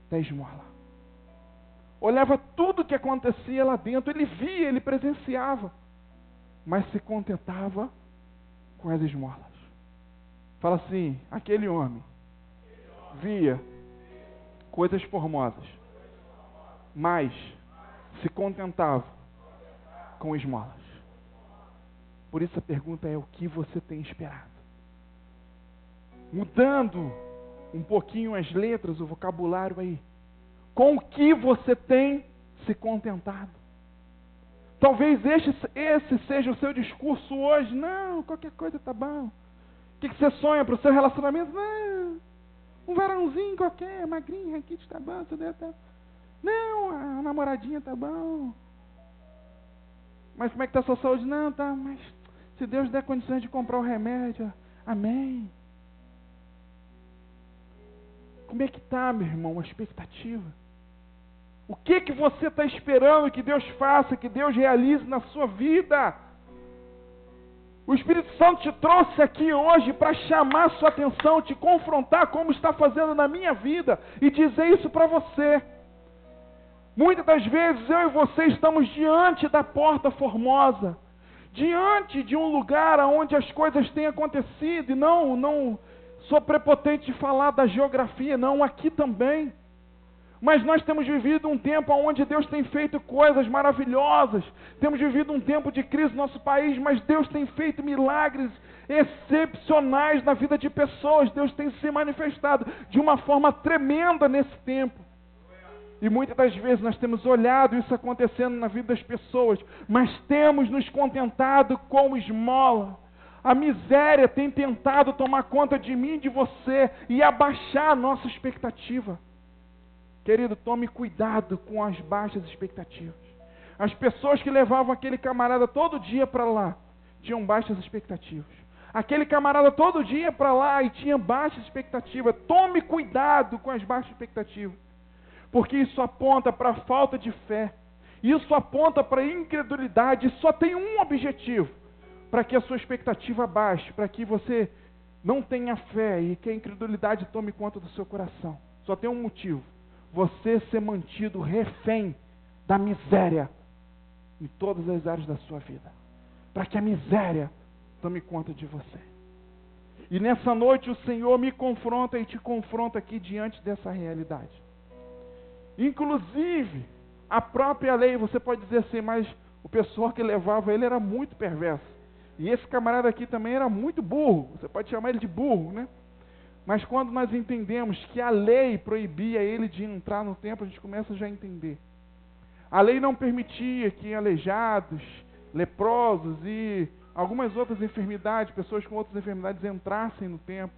da esmola. Olhava tudo o que acontecia lá dentro, ele via, ele presenciava, mas se contentava com as esmolas. Fala assim: aquele homem via coisas formosas, mas se contentava com esmolas. Por isso a pergunta é: o que você tem esperado? Mudando um pouquinho as letras, o vocabulário aí, com o que você tem se contentado? Talvez esse seja o seu discurso hoje. Não, qualquer coisa está bom. O que você sonha para o seu relacionamento? Não. Um varãozinho qualquer, magrinho, aqui tá bom, tudo tá... Não, a namoradinha tá bom. Mas como é que tá a sua saúde? Não, tá, mas se Deus der condições de comprar o remédio, amém. Como é que tá, meu irmão, a expectativa? O que você está esperando que Deus faça, que Deus realize na sua vida? O Espírito Santo te trouxe aqui hoje para chamar a sua atenção, te confrontar como está fazendo na minha vida e dizer isso para você. Muitas das vezes eu e você estamos diante da porta formosa, diante de um lugar onde as coisas têm acontecido, e não sou prepotente de falar da geografia, não, aqui também. Mas nós temos vivido um tempo onde Deus tem feito coisas maravilhosas. Temos vivido um tempo de crise no nosso país, mas Deus tem feito milagres excepcionais na vida de pessoas. Deus tem se manifestado de uma forma tremenda nesse tempo. E muitas das vezes nós temos olhado isso acontecendo na vida das pessoas, mas temos nos contentado com esmola. A miséria tem tentado tomar conta de mim e de você e abaixar a nossa expectativa. Querido, tome cuidado com as baixas expectativas. As pessoas que levavam aquele camarada todo dia para lá, tinham baixas expectativas. Aquele camarada todo dia para lá e tinha baixa expectativa. Tome cuidado com as baixas expectativas. Porque isso aponta para a falta de fé. Isso aponta para a incredulidade. Só tem um objetivo. Para que a sua expectativa baixe. Para que você não tenha fé e que a incredulidade tome conta do seu coração. Só tem um motivo. Você ser mantido refém da miséria em todas as áreas da sua vida. Para que a miséria tome conta de você. E nessa noite o Senhor me confronta e te confronta aqui diante dessa realidade. Inclusive, a própria lei, você pode dizer assim, mas o pessoal que levava ele era muito perverso. E esse camarada aqui também era muito burro. Você pode chamar ele de burro, né? Mas quando nós entendemos que a lei proibia ele de entrar no templo, a gente começa já a entender. A lei não permitia que aleijados, leprosos e algumas outras enfermidades, pessoas com outras enfermidades entrassem no templo.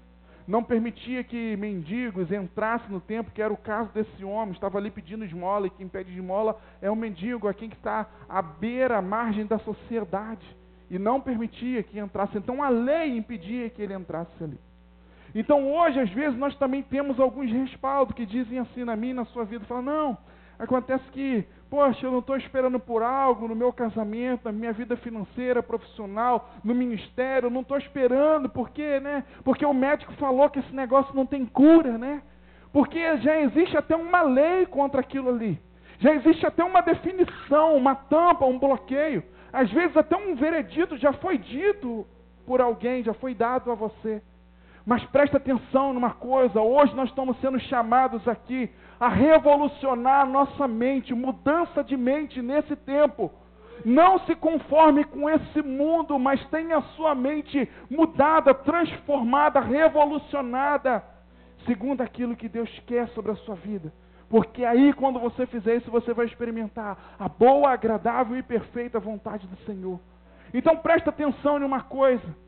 Não permitia que mendigos entrassem no templo, que era o caso desse homem, estava ali pedindo esmola, e quem pede esmola é um mendigo, é quem que está à beira, à margem da sociedade. E não permitia que entrasse. Então a lei impedia que ele entrasse ali. Então hoje, às vezes, nós também temos alguns respaldos que dizem assim na minha e na sua vida. Falam, não, acontece que, poxa, eu não estou esperando por algo no meu casamento, na minha vida financeira, profissional, no ministério, eu não estou esperando, por quê, né? Porque o médico falou que esse negócio não tem cura, né? Porque já existe até uma lei contra aquilo ali. Já existe até uma definição, uma tampa, um bloqueio. Às vezes até um veredito já foi dito por alguém, já foi dado a você. Mas presta atenção numa coisa, hoje nós estamos sendo chamados aqui a revolucionar a nossa mente, mudança de mente nesse tempo. Não se conforme com esse mundo, mas tenha a sua mente mudada, transformada, revolucionada, segundo aquilo que Deus quer sobre a sua vida. Porque aí, quando você fizer isso, você vai experimentar a boa, agradável e perfeita vontade do Senhor. Então presta atenção em uma coisa.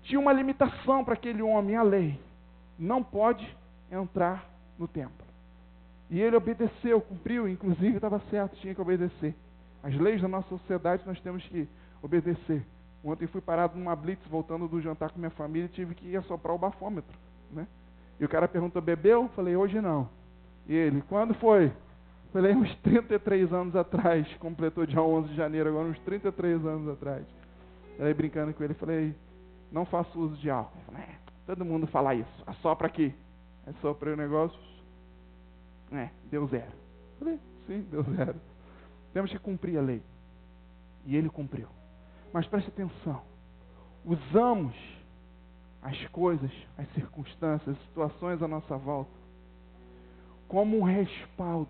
Tinha uma limitação para aquele homem, a lei. Não pode entrar no templo. E ele obedeceu, cumpriu, inclusive estava certo, tinha que obedecer. As leis da nossa sociedade nós temos que obedecer. Ontem fui parado numa blitz, voltando do jantar com minha família, e tive que ir assoprar o bafômetro, né? E o cara perguntou, bebeu? Falei, hoje não. E ele, quando foi? Falei, uns 33 anos atrás, completou dia 11 de janeiro, agora uns 33 anos atrás. Aí brincando com ele, falei, não faço uso de álcool. Falei, todo mundo fala isso, assopra aqui. Aí soprei o negócio, deu zero. Falei, sim, deu zero. Temos que cumprir a lei. E ele cumpriu. Mas preste atenção, usamos as coisas, as circunstâncias, as situações à nossa volta como um respaldo,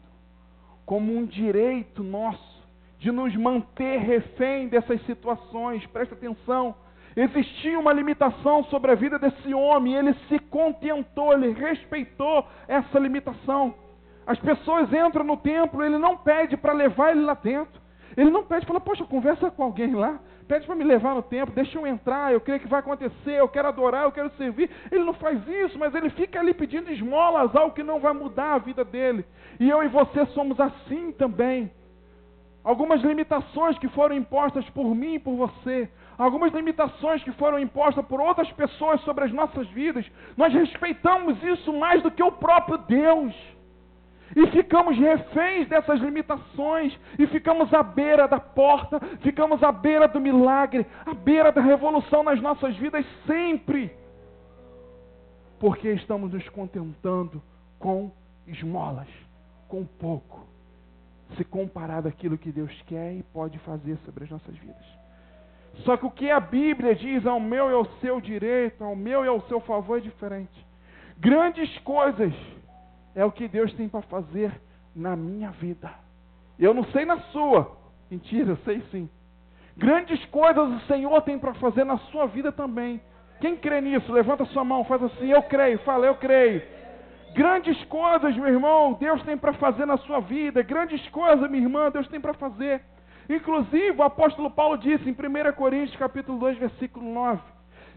como um direito nosso de nos manter refém dessas situações. Presta atenção, existia uma limitação sobre a vida desse homem, e ele se contentou, ele respeitou essa limitação. As pessoas entram no templo, ele não pede para levar ele lá dentro, ele não pede, fala, poxa, conversa com alguém lá, pede para me levar no templo, deixa eu entrar, eu creio que vai acontecer, eu quero adorar, eu quero servir. Ele não faz isso, mas ele fica ali pedindo esmolas, algo que não vai mudar a vida dele. E eu e você somos assim também. Algumas limitações que foram impostas por mim e por você, algumas limitações que foram impostas por outras pessoas sobre as nossas vidas, nós respeitamos isso mais do que o próprio Deus. E ficamos reféns dessas limitações, e ficamos à beira da porta, ficamos à beira do milagre, à beira da revolução nas nossas vidas sempre. Porque estamos nos contentando com esmolas, com pouco, se comparado àquilo que Deus quer e pode fazer sobre as nossas vidas. Só que o que a Bíblia diz ao meu e ao seu direito, ao meu e ao seu favor é diferente. Grandes coisas é o que Deus tem para fazer na minha vida. Eu não sei na sua. Mentira, eu sei sim. Grandes coisas o Senhor tem para fazer na sua vida também. Quem crê nisso? Levanta sua mão, faz assim, eu creio. Fala, eu creio. Grandes coisas, meu irmão, Deus tem para fazer na sua vida. Grandes coisas, minha irmã, Deus tem para fazer. Inclusive, o apóstolo Paulo disse em 1 Coríntios capítulo 2, versículo 9: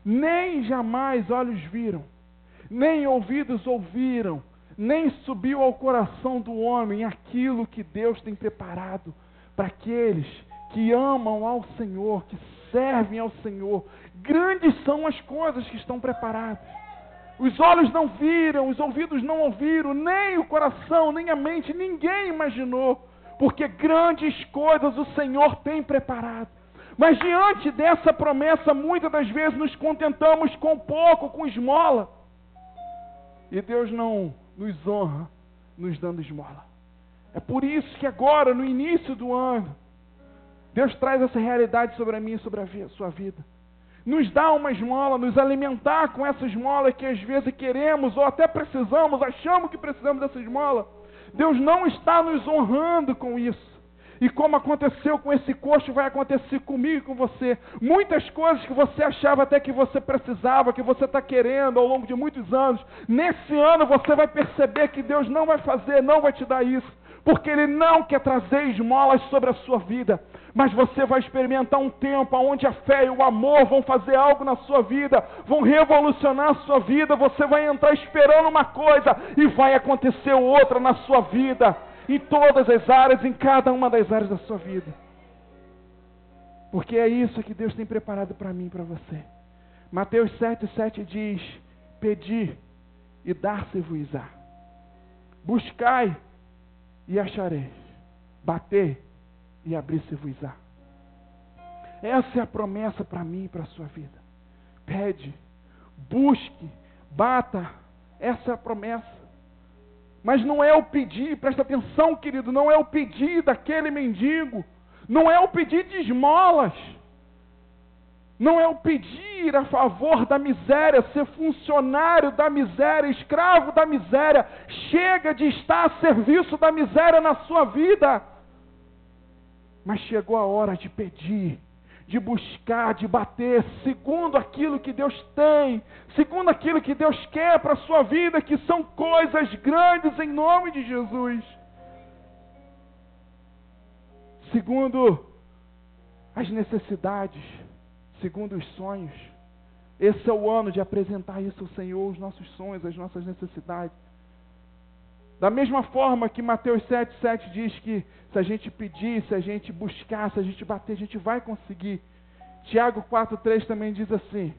nem jamais olhos viram, nem ouvidos ouviram, nem subiu ao coração do homem aquilo que Deus tem preparado para aqueles que amam ao Senhor, que servem ao Senhor. Grandes são as coisas que estão preparadas. Os olhos não viram, os ouvidos não ouviram, nem o coração, nem a mente, ninguém imaginou, porque grandes coisas o Senhor tem preparado. Mas diante dessa promessa, muitas das vezes nos contentamos com pouco, com esmola. E Deus não nos honra nos dando esmola. É por isso que agora, no início do ano, Deus traz essa realidade sobre a minha e sobre a sua vida. Nos dá uma esmola, nos alimentar com essa esmola que às vezes queremos ou até precisamos, achamos que precisamos dessa esmola. Deus não está nos honrando com isso. E como aconteceu com esse coxo, vai acontecer comigo e com você. Muitas coisas que você achava até que você precisava, que você está querendo ao longo de muitos anos, nesse ano você vai perceber que Deus não vai fazer, não vai te dar isso. Porque Ele não quer trazer esmolas sobre a sua vida. Mas você vai experimentar um tempo onde a fé e o amor vão fazer algo na sua vida, vão revolucionar a sua vida. Você vai entrar esperando uma coisa e vai acontecer outra na sua vida. Em todas as áreas, em cada uma das áreas da sua vida. Porque é isso que Deus tem preparado para mim e para você. Mateus 7,7 diz: pedi e dar-se-vos-á. Buscai e achareis. Bater e abrir-se-vos-á. Essa é a promessa para mim e para a sua vida. Pede, busque, bata. Essa é a promessa. Mas não é o pedir, presta atenção, querido, não é o pedir daquele mendigo, não é o pedir de esmolas, não é o pedir a favor da miséria, ser funcionário da miséria, escravo da miséria. Chega de estar a serviço da miséria na sua vida. Mas chegou a hora de pedir, de buscar, de bater, segundo aquilo que Deus tem, segundo aquilo que Deus quer para a sua vida, que são coisas grandes em nome de Jesus. Segundo as necessidades, segundo os sonhos. Esse é o ano de apresentar isso ao Senhor, os nossos sonhos, as nossas necessidades. Da mesma forma que Mateus 7,7 diz que se a gente pedir, se a gente buscar, se a gente bater, a gente vai conseguir. Tiago 4,3 também diz assim: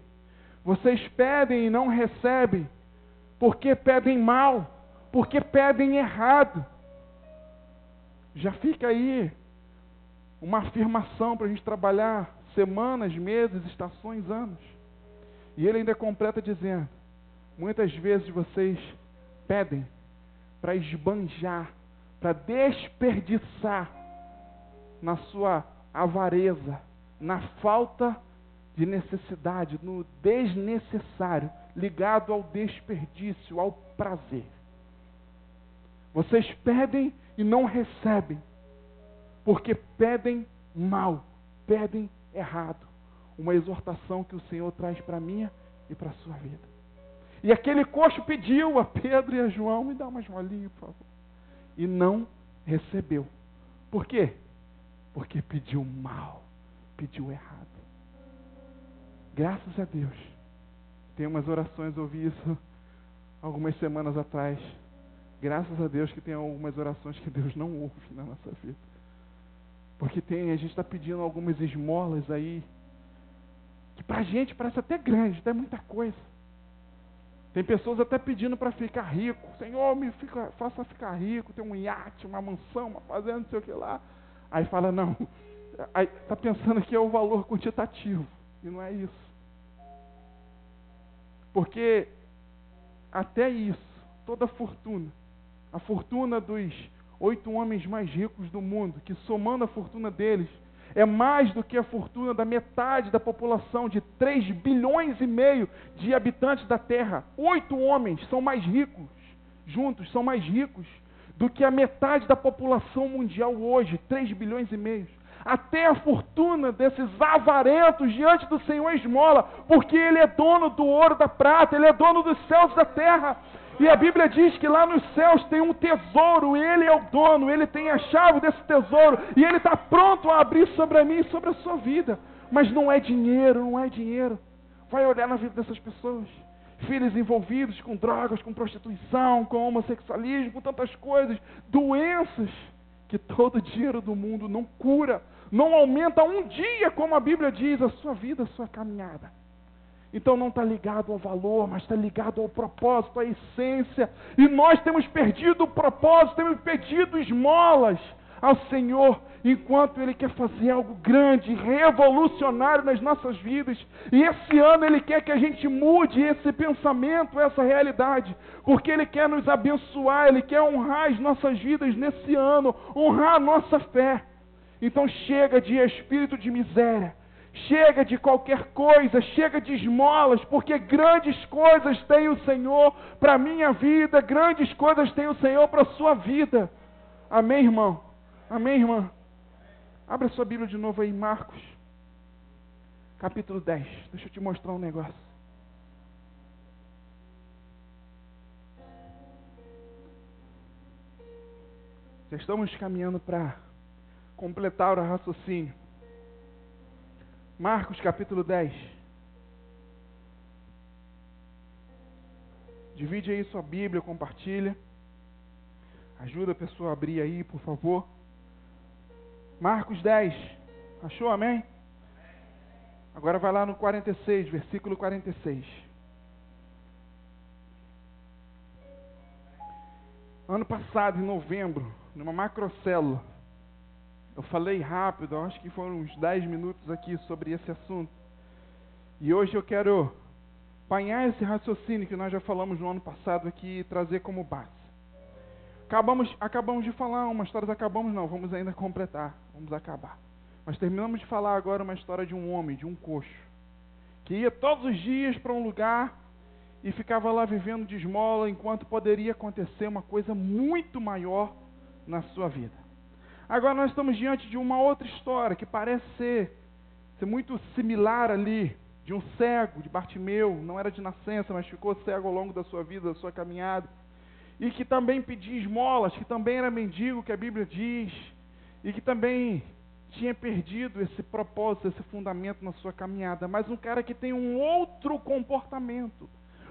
vocês pedem e não recebem, porque pedem mal, porque pedem errado. Já fica aí uma afirmação para a gente trabalhar semanas, meses, estações, anos. E ele ainda completa dizendo: muitas vezes vocês pedem para esbanjar, para desperdiçar na sua avareza, na falta de necessidade, no desnecessário, ligado ao desperdício, ao prazer. Vocês pedem e não recebem, porque pedem mal, pedem errado. Uma exortação que o Senhor traz para a minha e para a sua vida. E aquele coxo pediu a Pedro e a João: me dá uma esmolinha, por favor. E não recebeu. Por quê? Porque pediu mal, pediu errado. Graças a Deus. Tem umas orações, ouvi isso algumas semanas atrás. Graças a Deus que tem algumas orações que Deus não ouve na nossa vida. Porque a gente está pedindo algumas esmolas aí, que pra gente parece até grande, até muita coisa. Tem pessoas até pedindo para ficar rico. Senhor, faça ficar rico, ter um iate, uma mansão, uma fazenda, não sei o que lá. Aí fala, não. Aí está pensando que é o valor quantitativo. E não é isso. Porque até isso, toda a fortuna dos 8 homens mais ricos do mundo, que somando a fortuna deles, é mais do que a fortuna da metade da população de 3,5 bilhões de habitantes da Terra. 8 homens são mais ricos, juntos, são mais ricos do que a metade da população mundial hoje, 3,5 bilhões. Até a fortuna desses avarentos diante do Senhor esmola, porque Ele é dono do ouro, da prata, Ele é dono dos céus e da terra. E a Bíblia diz que lá nos céus tem um tesouro, Ele é o dono, Ele tem a chave desse tesouro, e Ele está pronto a abrir sobre mim e sobre a sua vida. Mas não é dinheiro, não é dinheiro. Vai olhar na vida dessas pessoas. Filhos envolvidos com drogas, com prostituição, com homossexualismo, com tantas coisas, doenças que todo dinheiro do mundo não cura, não aumenta um dia, como a Bíblia diz, a sua vida, a sua caminhada. Então não está ligado ao valor, mas está ligado ao propósito, à essência. E nós temos perdido o propósito, temos pedido esmolas ao Senhor, enquanto Ele quer fazer algo grande, revolucionário nas nossas vidas. E esse ano Ele quer que a gente mude esse pensamento, essa realidade, porque Ele quer nos abençoar, Ele quer honrar as nossas vidas nesse ano, honrar a nossa fé. Então chega de espírito de miséria, chega de qualquer coisa, chega de esmolas, porque grandes coisas tem o Senhor para a minha vida, grandes coisas tem o Senhor para a sua vida. Amém, irmão? Amém, irmã? Abra sua Bíblia de novo aí, Marcos, capítulo 10. Deixa eu te mostrar um negócio. Já estamos caminhando para completar o raciocínio. Marcos capítulo 10. Divide aí sua Bíblia, compartilha. Ajuda a pessoa a abrir aí, por favor. Marcos 10. Achou, amém? Agora vai lá no 46, versículo 46. Ano passado, em novembro, numa macrocélula, eu falei rápido, acho que foram uns 10 minutos aqui sobre esse assunto. E hoje eu quero apanhar esse raciocínio que nós já falamos no ano passado aqui e trazer como base. Acabamos de falar uma história, vamos ainda completar, vamos acabar. Mas terminamos de falar agora uma história de um homem, de um coxo, que ia todos os dias para um lugar e ficava lá vivendo de esmola, enquanto poderia acontecer uma coisa muito maior na sua vida. Agora nós estamos diante de uma outra história que parece ser muito similar ali, de um cego, de Bartimeu, não era de nascença, mas ficou cego ao longo da sua vida, da sua caminhada, e que também pedia esmolas, que também era mendigo, que a Bíblia diz, e que também tinha perdido esse propósito, esse fundamento na sua caminhada, mas um cara que tem um outro comportamento,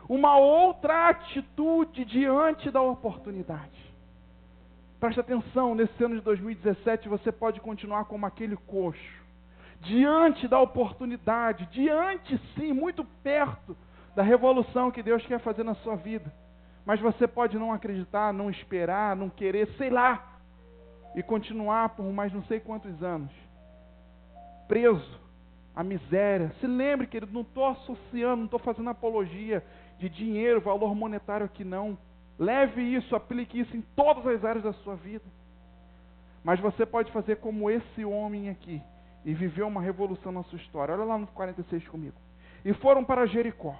uma outra atitude diante da oportunidade. Preste atenção, nesse ano de 2017 você pode continuar como aquele coxo, diante da oportunidade, diante sim, muito perto da revolução que Deus quer fazer na sua vida. Mas você pode não acreditar, não esperar, não querer, sei lá, e continuar por mais não sei quantos anos, preso à miséria. Se lembre, querido, não estou associando, não estou fazendo apologia de dinheiro, valor monetário aqui não. Leve isso, aplique isso em todas as áreas da sua vida. Mas você pode fazer como esse homem aqui e viver uma revolução na sua história. Olha lá no 46 comigo. E foram para Jericó.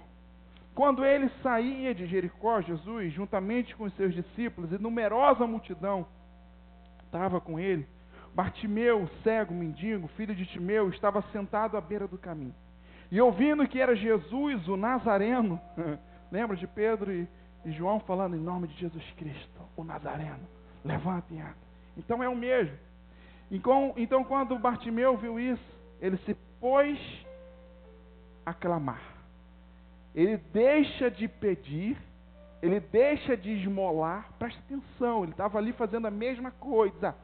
Quando ele saía de Jericó, Jesus, juntamente com os seus discípulos, e numerosa multidão estava com ele, Bartimeu, cego, mendigo, filho de Timeu, estava sentado à beira do caminho. E ouvindo que era Jesus, o Nazareno, lembra de Pedro e João falando em nome de Jesus Cristo, o Nazareno, levanta e anda. Então é o mesmo. Então quando Bartimeu viu isso, ele se pôs a clamar. Ele deixa de pedir, ele deixa de esmolar. Presta atenção, ele estava ali fazendo a mesma coisa,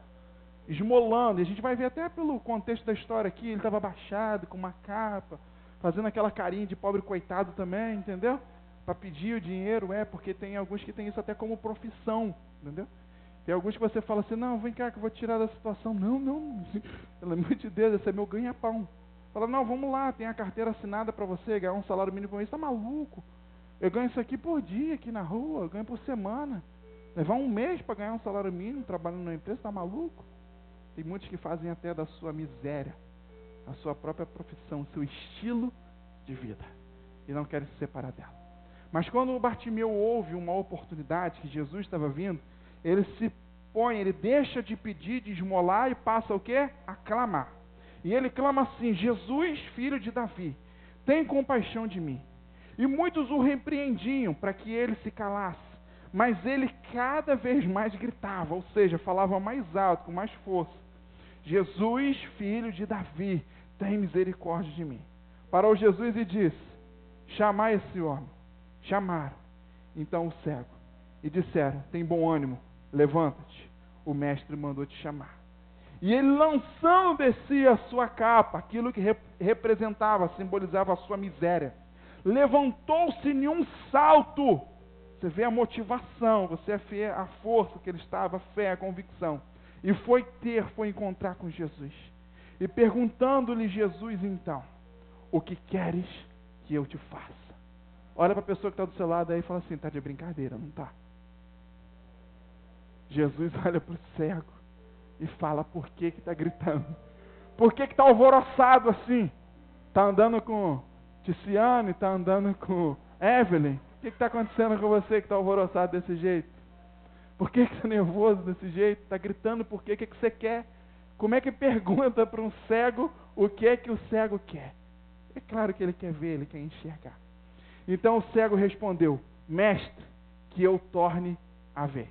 esmolando. E a gente vai ver até pelo contexto da história aqui, ele estava abaixado, com uma capa, fazendo aquela carinha de pobre coitado também, entendeu? Para pedir o dinheiro, porque tem alguns que têm isso até como profissão, entendeu? Tem alguns que você fala assim, não, vem cá que eu vou tirar da situação. Não, pelo amor de Deus, esse é meu ganha-pão. Fala, não, vamos lá, tem a carteira assinada para você, ganhar um salário mínimo por mês. Tá maluco? Eu ganho isso aqui por dia, aqui na rua, eu ganho por semana. Levar um mês para ganhar um salário mínimo, trabalhando numa empresa, tá maluco? Tem muitos que fazem até da sua miséria a sua própria profissão, seu estilo de vida, e não querem se separar dela. Mas quando o Bartimeu ouve uma oportunidade, que Jesus estava vindo, ele se põe, ele deixa de pedir, de esmolar e passa o quê? A clamar. E ele clama assim, Jesus, filho de Davi, tem compaixão de mim. E muitos o repreendiam para que ele se calasse, mas ele cada vez mais gritava, ou seja, falava mais alto, com mais força. Jesus, filho de Davi, tem misericórdia de mim. Parou Jesus e disse, chamai esse homem. Chamaram, então o cego, e disseram, tem bom ânimo, levanta-te, o mestre mandou te chamar. E ele, lançando de si a sua capa, aquilo que representava, simbolizava a sua miséria, levantou-se em um salto. Você vê a motivação, você vê a força que ele estava, a fé, a convicção. E foi encontrar com Jesus. E perguntando-lhe Jesus então, o que queres que eu te faça? Olha para a pessoa que está do seu lado aí e fala assim, está de brincadeira, não está? Jesus olha para o cego e fala, por que está gritando? Por que está alvoroçado assim? Está andando com Ticiane, está andando com Evelyn? O que está acontecendo com você que está alvoroçado desse jeito? Por que está nervoso desse jeito? Está gritando por quê? O que você quer? Como é que pergunta para um cego o que é que o cego quer? É claro que ele quer ver, ele quer enxergar. Então o cego respondeu, mestre, que eu torne a ver.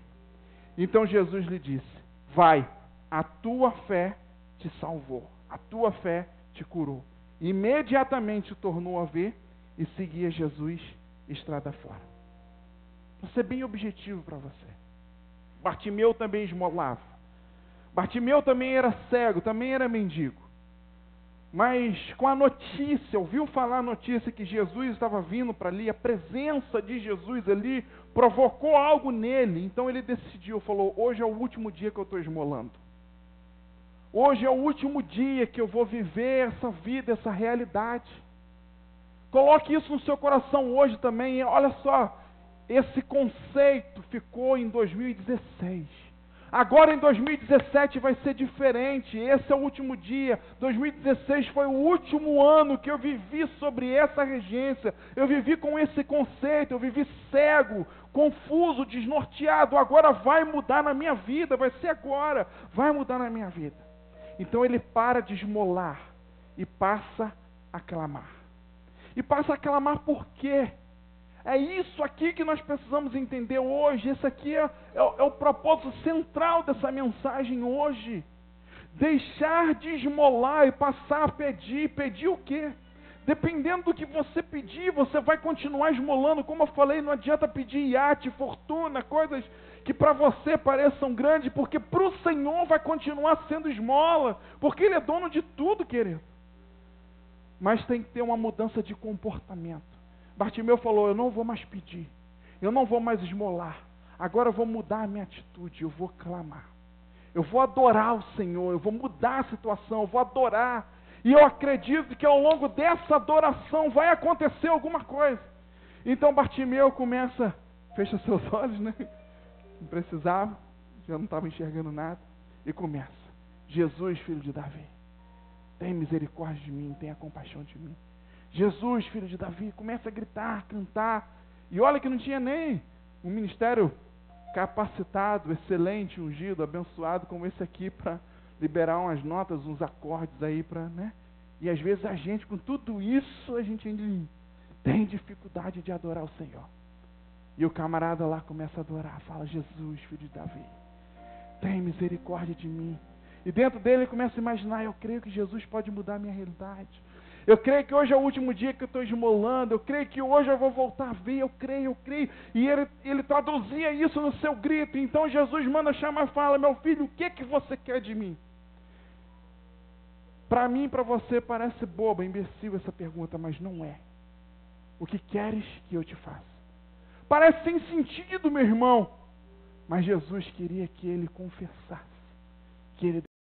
Então Jesus lhe disse, vai, a tua fé te salvou, a tua fé te curou. Imediatamente tornou a ver e seguia Jesus estrada fora. Vou ser bem objetivo para você. Bartimeu também esmolava. Bartimeu também era cego, também era mendigo. Mas com a notícia, ouviu falar a notícia que Jesus estava vindo para ali, a presença de Jesus ali provocou algo nele. Então ele decidiu, falou, hoje é o último dia que eu estou esmolando. Hoje é o último dia que eu vou viver essa vida, essa realidade. Coloque isso no seu coração hoje também. Olha só, esse conceito ficou em 2016. Agora em 2017 vai ser diferente. Esse é o último dia. 2016 foi o último ano que eu vivi sobre essa regência. Eu vivi com esse conceito. Eu vivi cego, confuso, desnorteado. Agora vai mudar na minha vida. Vai ser agora. Vai mudar na minha vida. Então ele para de esmolar e passa a clamar. E passa a clamar por quê? É isso aqui que nós precisamos entender hoje. Esse aqui é o propósito central dessa mensagem hoje. Deixar de esmolar e passar a pedir. Pedir o quê? Dependendo do que você pedir, você vai continuar esmolando. Como eu falei, não adianta pedir iate, fortuna, coisas que para você pareçam grandes, porque para o Senhor vai continuar sendo esmola, porque Ele é dono de tudo, querido. Mas tem que ter uma mudança de comportamento. Bartimeu falou, eu não vou mais pedir, eu não vou mais esmolar, agora eu vou mudar a minha atitude, eu vou clamar, eu vou adorar o Senhor, eu vou mudar a situação, eu vou adorar, e eu acredito que ao longo dessa adoração vai acontecer alguma coisa. Então Bartimeu começa, fecha seus olhos, né? Não precisava, já não estava enxergando nada, e começa, Jesus, filho de Davi, tem misericórdia de mim, tenha compaixão de mim. Jesus, filho de Davi, começa a gritar, cantar. E olha que não tinha nem um ministério capacitado, excelente, ungido, abençoado como esse aqui para liberar umas notas, uns acordes aí para, né? E às vezes a gente, com tudo isso, a gente ainda tem dificuldade de adorar o Senhor. E o camarada lá começa a adorar, fala, Jesus, filho de Davi, tem misericórdia de mim. E dentro dele ele começa a imaginar, eu creio que Jesus pode mudar a minha realidade. Eu creio que hoje é o último dia que eu estou esmolando. Eu creio que hoje eu vou voltar a ver. Eu creio. E ele traduzia isso no seu grito. Então Jesus manda chamar e fala: meu filho, o que você quer de mim? Para mim e para você parece boba, imbecil essa pergunta, mas não é. O que queres que eu te faça? Parece sem sentido, meu irmão. Mas Jesus queria que ele confessasse que ele